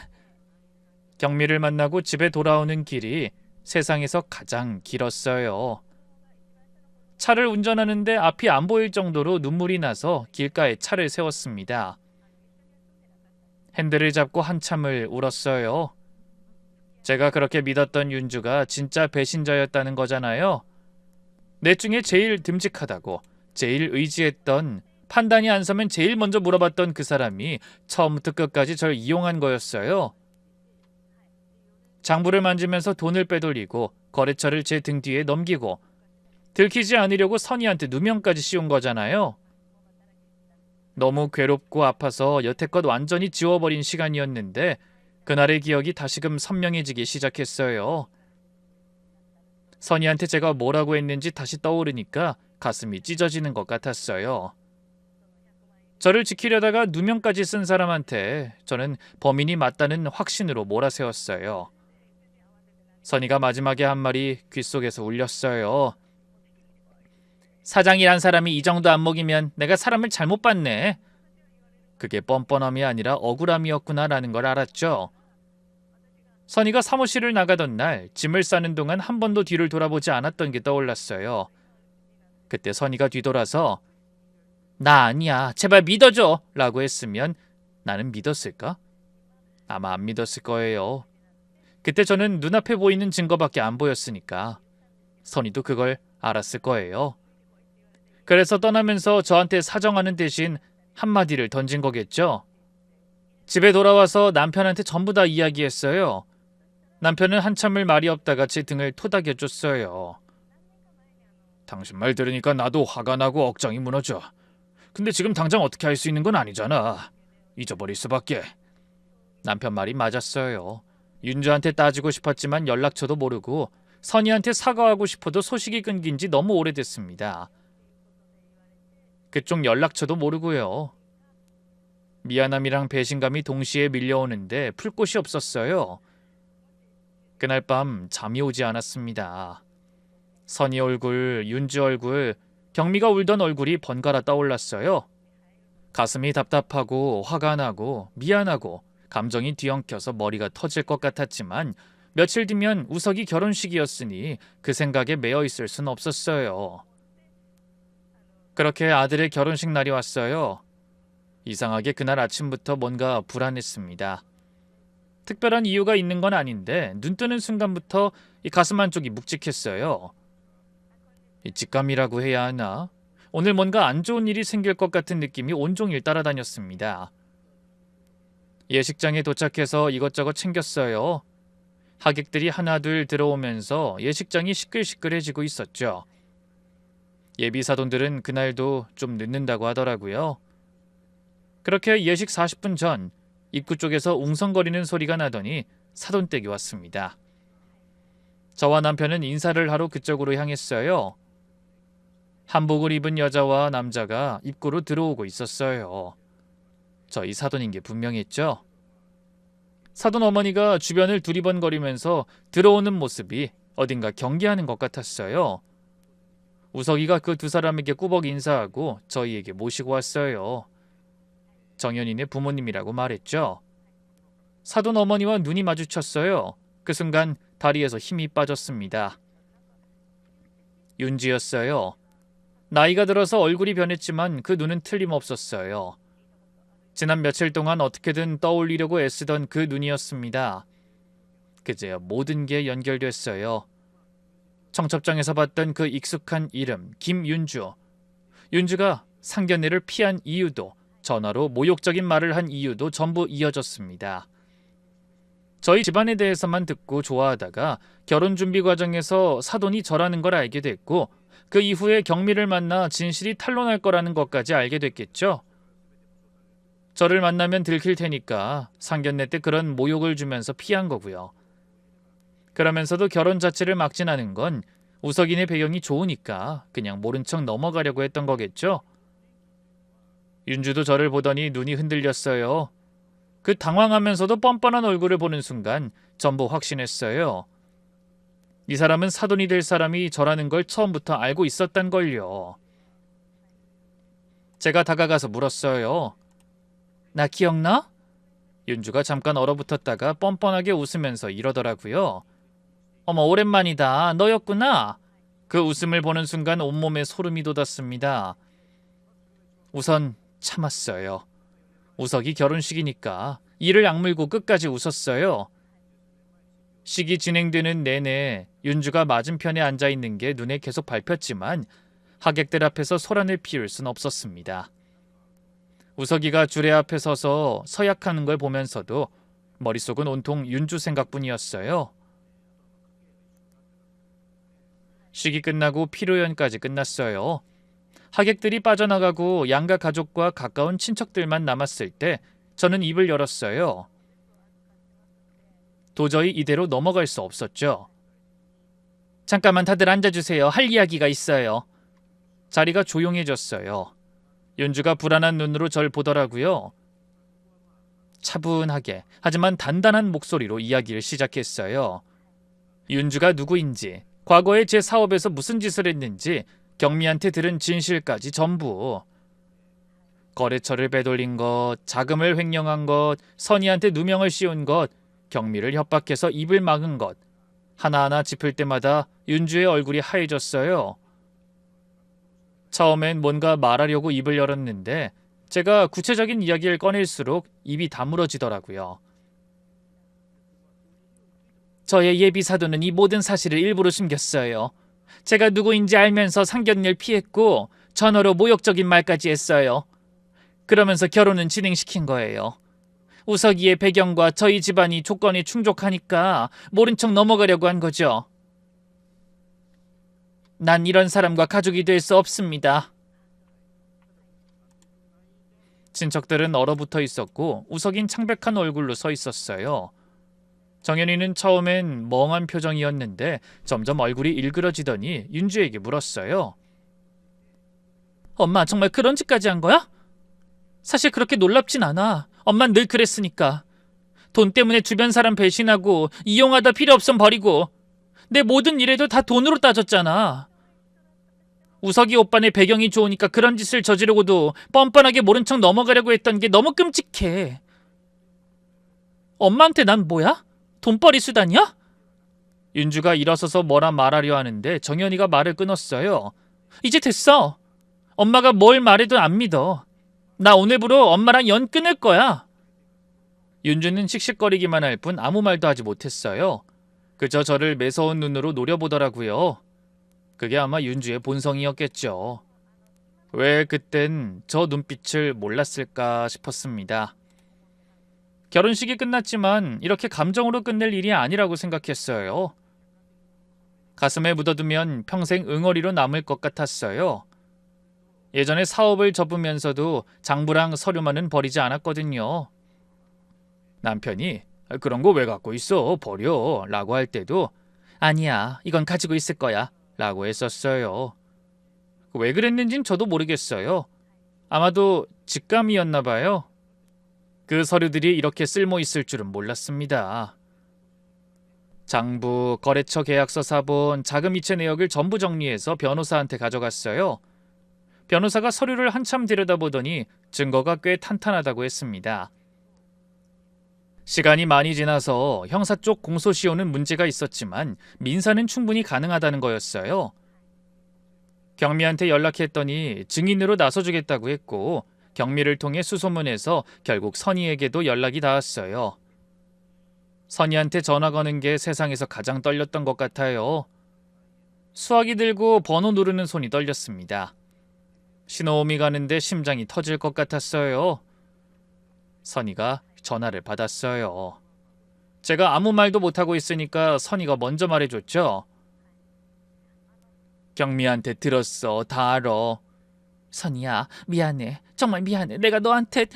경미를 만나고 집에 돌아오는 길이 세상에서 가장 길었어요. 차를 운전하는데 앞이 안 보일 정도로 눈물이 나서 길가에 차를 세웠습니다. 핸들을 잡고 한참을 울었어요. 제가 그렇게 믿었던 윤주가 진짜 배신자였다는 거잖아요. 넷 중에 제일 듬직하다고, 제일 의지했던, 판단이 안 서면 제일 먼저 물어봤던 그 사람이 처음부터 끝까지 절 이용한 거였어요. 장부를 만지면서 돈을 빼돌리고 거래처를 제 등 뒤에 넘기고 들키지 않으려고 선희한테 누명까지 씌운 거잖아요. 너무 괴롭고 아파서 여태껏 완전히 지워버린 시간이었는데 그날의 기억이 다시금 선명해지기 시작했어요. 선희한테 제가 뭐라고 했는지 다시 떠오르니까 가슴이 찢어지는 것 같았어요. 저를 지키려다가 누명까지 쓴 사람한테 저는 범인이 맞다는 확신으로 몰아세웠어요. 선희가 마지막에 한 말이 귓속에서 울렸어요. 사장이란 사람이 이 정도 안 먹이면 내가 사람을 잘못 봤네. 그게 뻔뻔함이 아니라 억울함이었구나라는 걸 알았죠. 선희가 사무실을 나가던 날 짐을 싸는 동안 한 번도 뒤를 돌아보지 않았던 게 떠올랐어요. 그때 선희가 뒤돌아서 나 아니야. 제발 믿어줘. 라고 했으면 나는 믿었을까? 아마 안 믿었을 거예요. 그때 저는 눈앞에 보이는 증거밖에 안 보였으니까. 선희도 그걸 알았을 거예요. 그래서 떠나면서 저한테 사정하는 대신 한마디를 던진 거겠죠. 집에 돌아와서 남편한테 전부 다 이야기했어요. 남편은 한참을 말이 없다가 제 등을 토닥여줬어요. 당신 말 들으니까 나도 화가 나고 억장이 무너져. 근데 지금 당장 어떻게 할 수 있는 건 아니잖아. 잊어버릴 수밖에. 남편 말이 맞았어요. 윤주한테 따지고 싶었지만 연락처도 모르고 선희한테 사과하고 싶어도 소식이 끊긴 지 너무 오래됐습니다. 그쪽 연락처도 모르고요. 미안함이랑 배신감이 동시에 밀려오는데 풀 곳이 없었어요. 그날 밤 잠이 오지 않았습니다. 선희 얼굴, 윤주 얼굴, 경미가 울던 얼굴이 번갈아 떠올랐어요. 가슴이 답답하고 화가 나고 미안하고 감정이 뒤엉켜서 머리가 터질 것 같았지만 며칠 뒤면 우석이 결혼식이었으니 그 생각에 매여 있을 순 없었어요. 그렇게 아들의 결혼식 날이 왔어요. 이상하게 그날 아침부터 뭔가 불안했습니다. 특별한 이유가 있는 건 아닌데 눈 뜨는 순간부터 이 가슴 한쪽이 묵직했어요. 이 직감이라고 해야 하나? 오늘 뭔가 안 좋은 일이 생길 것 같은 느낌이 온종일 따라다녔습니다. 예식장에 도착해서 이것저것 챙겼어요. 하객들이 하나둘 들어오면서 예식장이 시끌시끌해지고 있었죠. 예비 사돈들은 그날도 좀 늦는다고 하더라고요. 그렇게 예식 40분 전 입구 쪽에서 웅성거리는 소리가 나더니 사돈댁이 왔습니다. 저와 남편은 인사를 하러 그쪽으로 향했어요. 한복을 입은 여자와 남자가 입구로 들어오고 있었어요. 저희 사돈인 게 분명했죠. 사돈 어머니가 주변을 두리번거리면서 들어오는 모습이 어딘가 경계하는 것 같았어요. 우석이가 그 두 사람에게 꾸벅 인사하고 저희에게 모시고 왔어요. 정연이네 부모님이라고 말했죠. 사돈 어머니와 눈이 마주쳤어요. 그 순간 다리에서 힘이 빠졌습니다. 윤지였어요. 나이가 들어서 얼굴이 변했지만 그 눈은 틀림없었어요. 지난 며칠 동안 어떻게든 떠올리려고 애쓰던 그 눈이었습니다. 그제야 모든 게 연결됐어요. 청첩장에서 봤던 그 익숙한 이름 김윤주. 윤주가 상견례를 피한 이유도, 전화로 모욕적인 말을 한 이유도 전부 이어졌습니다. 저희 집안에 대해서만 듣고 좋아하다가 결혼 준비 과정에서 사돈이 저라는 걸 알게 됐고 그 이후에 경미를 만나 진실이 탄로날 거라는 것까지 알게 됐겠죠. 저를 만나면 들킬 테니까 상견례 때 그런 모욕을 주면서 피한 거고요. 그러면서도 결혼 자체를 막진 않은 건 우석이네 배경이 좋으니까 그냥 모른 척 넘어가려고 했던 거겠죠. 윤주도 저를 보더니 눈이 흔들렸어요. 그 당황하면서도 뻔뻔한 얼굴을 보는 순간 전부 확신했어요. 이 사람은 사돈이 될 사람이 저라는 걸 처음부터 알고 있었단 걸요. 제가 다가가서 물었어요. 나 기억나? 윤주가 잠깐 얼어붙었다가 뻔뻔하게 웃으면서 이러더라고요. 어머, 오랜만이다. 너였구나. 그 웃음을 보는 순간 온몸에 소름이 돋았습니다. 우선 참았어요. 우석이 결혼식이니까 이를 악물고 끝까지 웃었어요. 식이 진행되는 내내 윤주가 맞은편에 앉아있는 게 눈에 계속 밟혔지만 하객들 앞에서 소란을 피울 순 없었습니다. 우석이가 주례 앞에 서서 서약하는 걸 보면서도 머릿속은 온통 윤주 생각뿐이었어요. 식이 끝나고 피로연까지 끝났어요. 하객들이 빠져나가고 양가 가족과 가까운 친척들만 남았을 때 저는 입을 열었어요. 도저히 이대로 넘어갈 수 없었죠. 잠깐만 다들 앉아주세요. 할 이야기가 있어요. 자리가 조용해졌어요. 윤주가 불안한 눈으로 절 보더라고요. 차분하게 하지만 단단한 목소리로 이야기를 시작했어요. 윤주가 누구인지, 과거에 제 사업에서 무슨 짓을 했는지 경미한테 들은 진실까지 전부. 거래처를 빼돌린 것, 자금을 횡령한 것, 선의한테 누명을 씌운 것, 경미를 협박해서 입을 막은 것. 하나하나 짚을 때마다 윤주의 얼굴이 하얘졌어요. 처음엔 뭔가 말하려고 입을 열었는데 제가 구체적인 이야기를 꺼낼수록 입이 다물어지더라고요. 저의 예비 사돈은 이 모든 사실을 일부러 숨겼어요. 제가 누구인지 알면서 상견례를 피했고 전화로 모욕적인 말까지 했어요. 그러면서 결혼은 진행시킨 거예요. 우석이의 배경과 저희 집안이 조건이 충족하니까 모른 척 넘어가려고 한 거죠. 난 이런 사람과 가족이 될 수 없습니다. 친척들은 얼어붙어 있었고 우석인 창백한 얼굴로 서 있었어요. 정연이는 처음엔 멍한 표정이었는데 점점 얼굴이 일그러지더니 윤주에게 물었어요. 엄마 정말 그런 짓까지 한 거야? 사실 그렇게 놀랍진 않아. 엄만 늘 그랬으니까. 돈 때문에 주변 사람 배신하고 이용하다 필요 없음 버리고 내 모든 일에도 다 돈으로 따졌잖아. 우석이 오빠네 배경이 좋으니까 그런 짓을 저지르고도 뻔뻔하게 모른 척 넘어가려고 했던 게 너무 끔찍해. 엄마한테 난 뭐야? 돈벌이 수단이야? 윤주가 일어서서 뭐라 말하려 하는데 정연이가 말을 끊었어요. 이제 됐어. 엄마가 뭘 말해도 안 믿어. 나 오늘부로 엄마랑 연 끊을 거야. 윤주는 씩씩거리기만 할 뿐 아무 말도 하지 못했어요. 그저 저를 매서운 눈으로 노려보더라고요. 그게 아마 윤주의 본성이었겠죠. 왜 그땐 저 눈빛을 몰랐을까 싶었습니다. 결혼식이 끝났지만 이렇게 감정으로 끝낼 일이 아니라고 생각했어요. 가슴에 묻어두면 평생 응어리로 남을 것 같았어요. 예전에 사업을 접으면서도 장부랑 서류만은 버리지 않았거든요. 남편이 그런 거 왜 갖고 있어? 버려 라고 할 때도 아니야, 이건 가지고 있을 거야 라고 했었어요. 왜 그랬는진 저도 모르겠어요. 아마도 직감이었나 봐요. 그 서류들이 이렇게 쓸모 있을 줄은 몰랐습니다. 장부, 거래처 계약서 사본, 자금 이체 내역을 전부 정리해서 변호사한테 가져갔어요. 변호사가 서류를 한참 들여다보더니 증거가 꽤 탄탄하다고 했습니다. 시간이 많이 지나서 형사 쪽 공소시효는 문제가 있었지만 민사는 충분히 가능하다는 거였어요. 경미한테 연락했더니 증인으로 나서주겠다고 했고 경미를 통해 수소문해서 결국 선희에게도 연락이 닿았어요. 선희한테 전화 거는 게 세상에서 가장 떨렸던 것 같아요. 수화기 들고 번호 누르는 손이 떨렸습니다. 신호음이 가는데 심장이 터질 것 같았어요. 선희가 전화를 받았어요. 제가 아무 말도 못하고 있으니까 선희가 먼저 말해줬죠. 경미한테 들었어. 다 알아. 선희야, 미안해. 정말 미안해. 내가 너한테...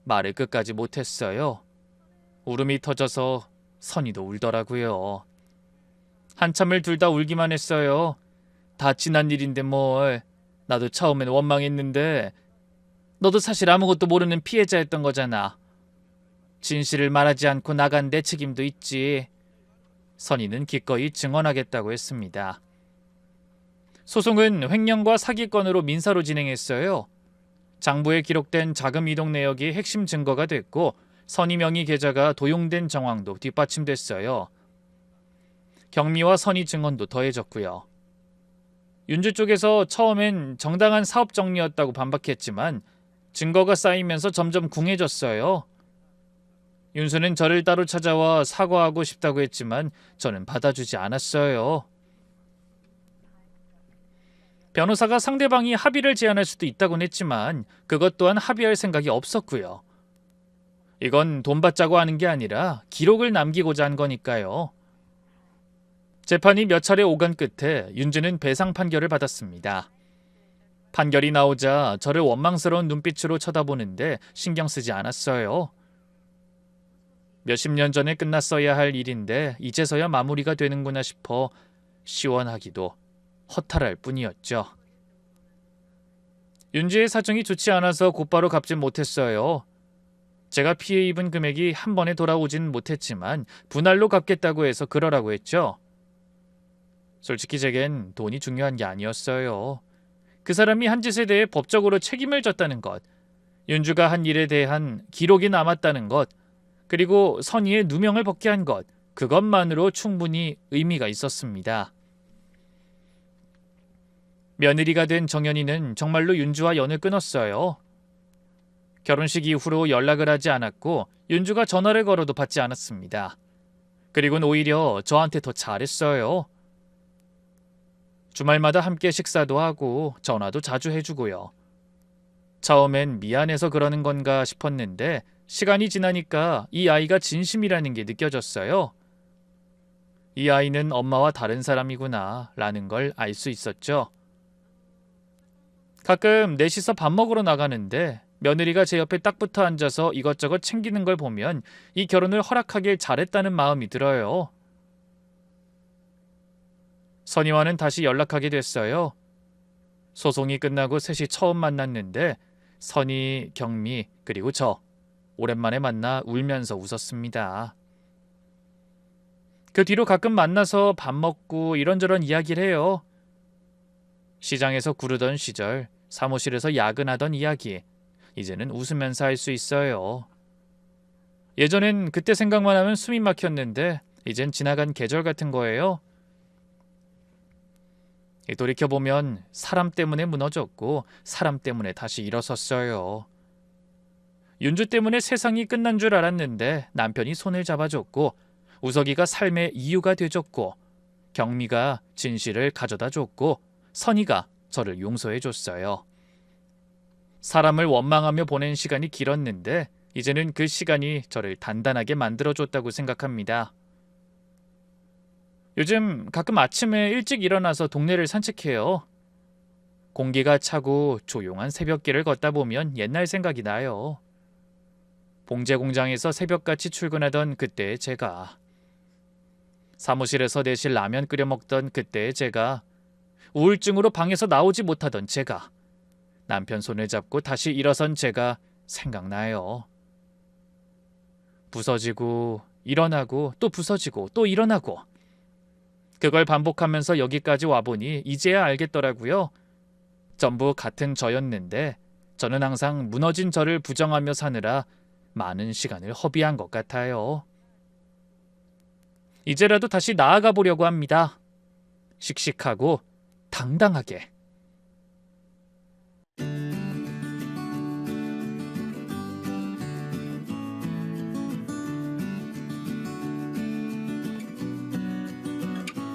말을 끝까지 못했어요. 울음이 터져서 선희도 울더라고요. 한참을 둘 다 울기만 했어요. 다 지난 일인데 뭘. 나도 처음엔 원망했는데 너도 사실 아무것도 모르는 피해자였던 거잖아. 진실을 말하지 않고 나간 내 책임도 있지. 선의는 기꺼이 증언하겠다고 했습니다. 소송은 횡령과 사기건으로 민사로 진행했어요. 장부에 기록된 자금 이동 내역이 핵심 증거가 됐고 선의 명의 계좌가 도용된 정황도 뒷받침됐어요. 경미와 선의 증언도 더해졌고요. 윤주 쪽에서 처음엔 정당한 사업 정리였다고 반박했지만 증거가 쌓이면서 점점 궁해졌어요. 윤수는 저를 따로 찾아와 사과하고 싶다고 했지만 저는 받아주지 않았어요. 변호사가 상대방이 합의를 제안할 수도 있다곤 했지만 그것 또한 합의할 생각이 없었고요. 이건 돈 받자고 하는 게 아니라 기록을 남기고자 한 거니까요. 재판이 몇 차례 오간 끝에 윤주는 배상 판결을 받았습니다. 판결이 나오자 저를 원망스러운 눈빛으로 쳐다보는데 신경 쓰지 않았어요. 몇십 년 전에 끝났어야 할 일인데 이제서야 마무리가 되는구나 싶어 시원하기도 허탈할 뿐이었죠. 윤주의 사정이 좋지 않아서 곧바로 갚진 못했어요. 제가 피해 입은 금액이 한 번에 돌아오진 못했지만 분할로 갚겠다고 해서 그러라고 했죠. 솔직히 제겐 돈이 중요한 게 아니었어요. 그 사람이 한 짓에 대해 법적으로 책임을 졌다는 것, 윤주가 한 일에 대한 기록이 남았다는 것, 그리고 선의의 누명을 벗게 한 것, 그것만으로 충분히 의미가 있었습니다. 며느리가 된 정연이는 정말로 윤주와 연을 끊었어요. 결혼식 이후로 연락을 하지 않았고 윤주가 전화를 걸어도 받지 않았습니다. 그리고는 오히려 저한테 더 잘했어요. 주말마다 함께 식사도 하고 전화도 자주 해주고요. 처음엔 미안해서 그러는 건가 싶었는데 시간이 지나니까 이 아이가 진심이라는 게 느껴졌어요. 이 아이는 엄마와 다른 사람이구나 라는 걸 알 수 있었죠. 가끔 넷이서 밥 먹으러 나가는데 며느리가 제 옆에 딱 붙어 앉아서 이것저것 챙기는 걸 보면 이 결혼을 허락하길 잘했다는 마음이 들어요. 선의와는 다시 연락하게 됐어요. 소송이 끝나고 셋이 처음 만났는데 선의, 경미, 그리고 저 오랜만에 만나 울면서 웃었습니다. 그 뒤로 가끔 만나서 밥 먹고 이런저런 이야기를 해요. 시장에서 구르던 시절, 사무실에서 야근하던 이야기, 이제는 웃으면서 할 수 있어요. 예전엔 그때 생각만 하면 숨이 막혔는데 이젠 지나간 계절 같은 거예요. 돌이켜보면 사람 때문에 무너졌고 사람 때문에 다시 일어섰어요. 윤주 때문에 세상이 끝난 줄 알았는데 남편이 손을 잡아줬고 우석이가 삶의 이유가 돼줬고 경미가 진실을 가져다 줬고 선의가 저를 용서해줬어요. 사람을 원망하며 보낸 시간이 길었는데 이제는 그 시간이 저를 단단하게 만들어줬다고 생각합니다. 요즘 가끔 아침에 일찍 일어나서 동네를 산책해요. 공기가 차고 조용한 새벽길을 걷다 보면 옛날 생각이 나요. 봉제 공장에서 새벽같이 출근하던 그때의 제가, 사무실에서 내실 라면 끓여 먹던 그때의 제가, 우울증으로 방에서 나오지 못하던 제가, 남편 손을 잡고 다시 일어선 제가 생각나요. 부서지고 일어나고 또 부서지고 또 일어나고 그걸 반복하면서 여기까지 와보니 이제야 알겠더라고요. 전부 같은 저였는데 저는 항상 무너진 저를 부정하며 사느라 많은 시간을 허비한 것 같아요. 이제라도 다시 나아가 보려고 합니다. 씩씩하고 당당하게.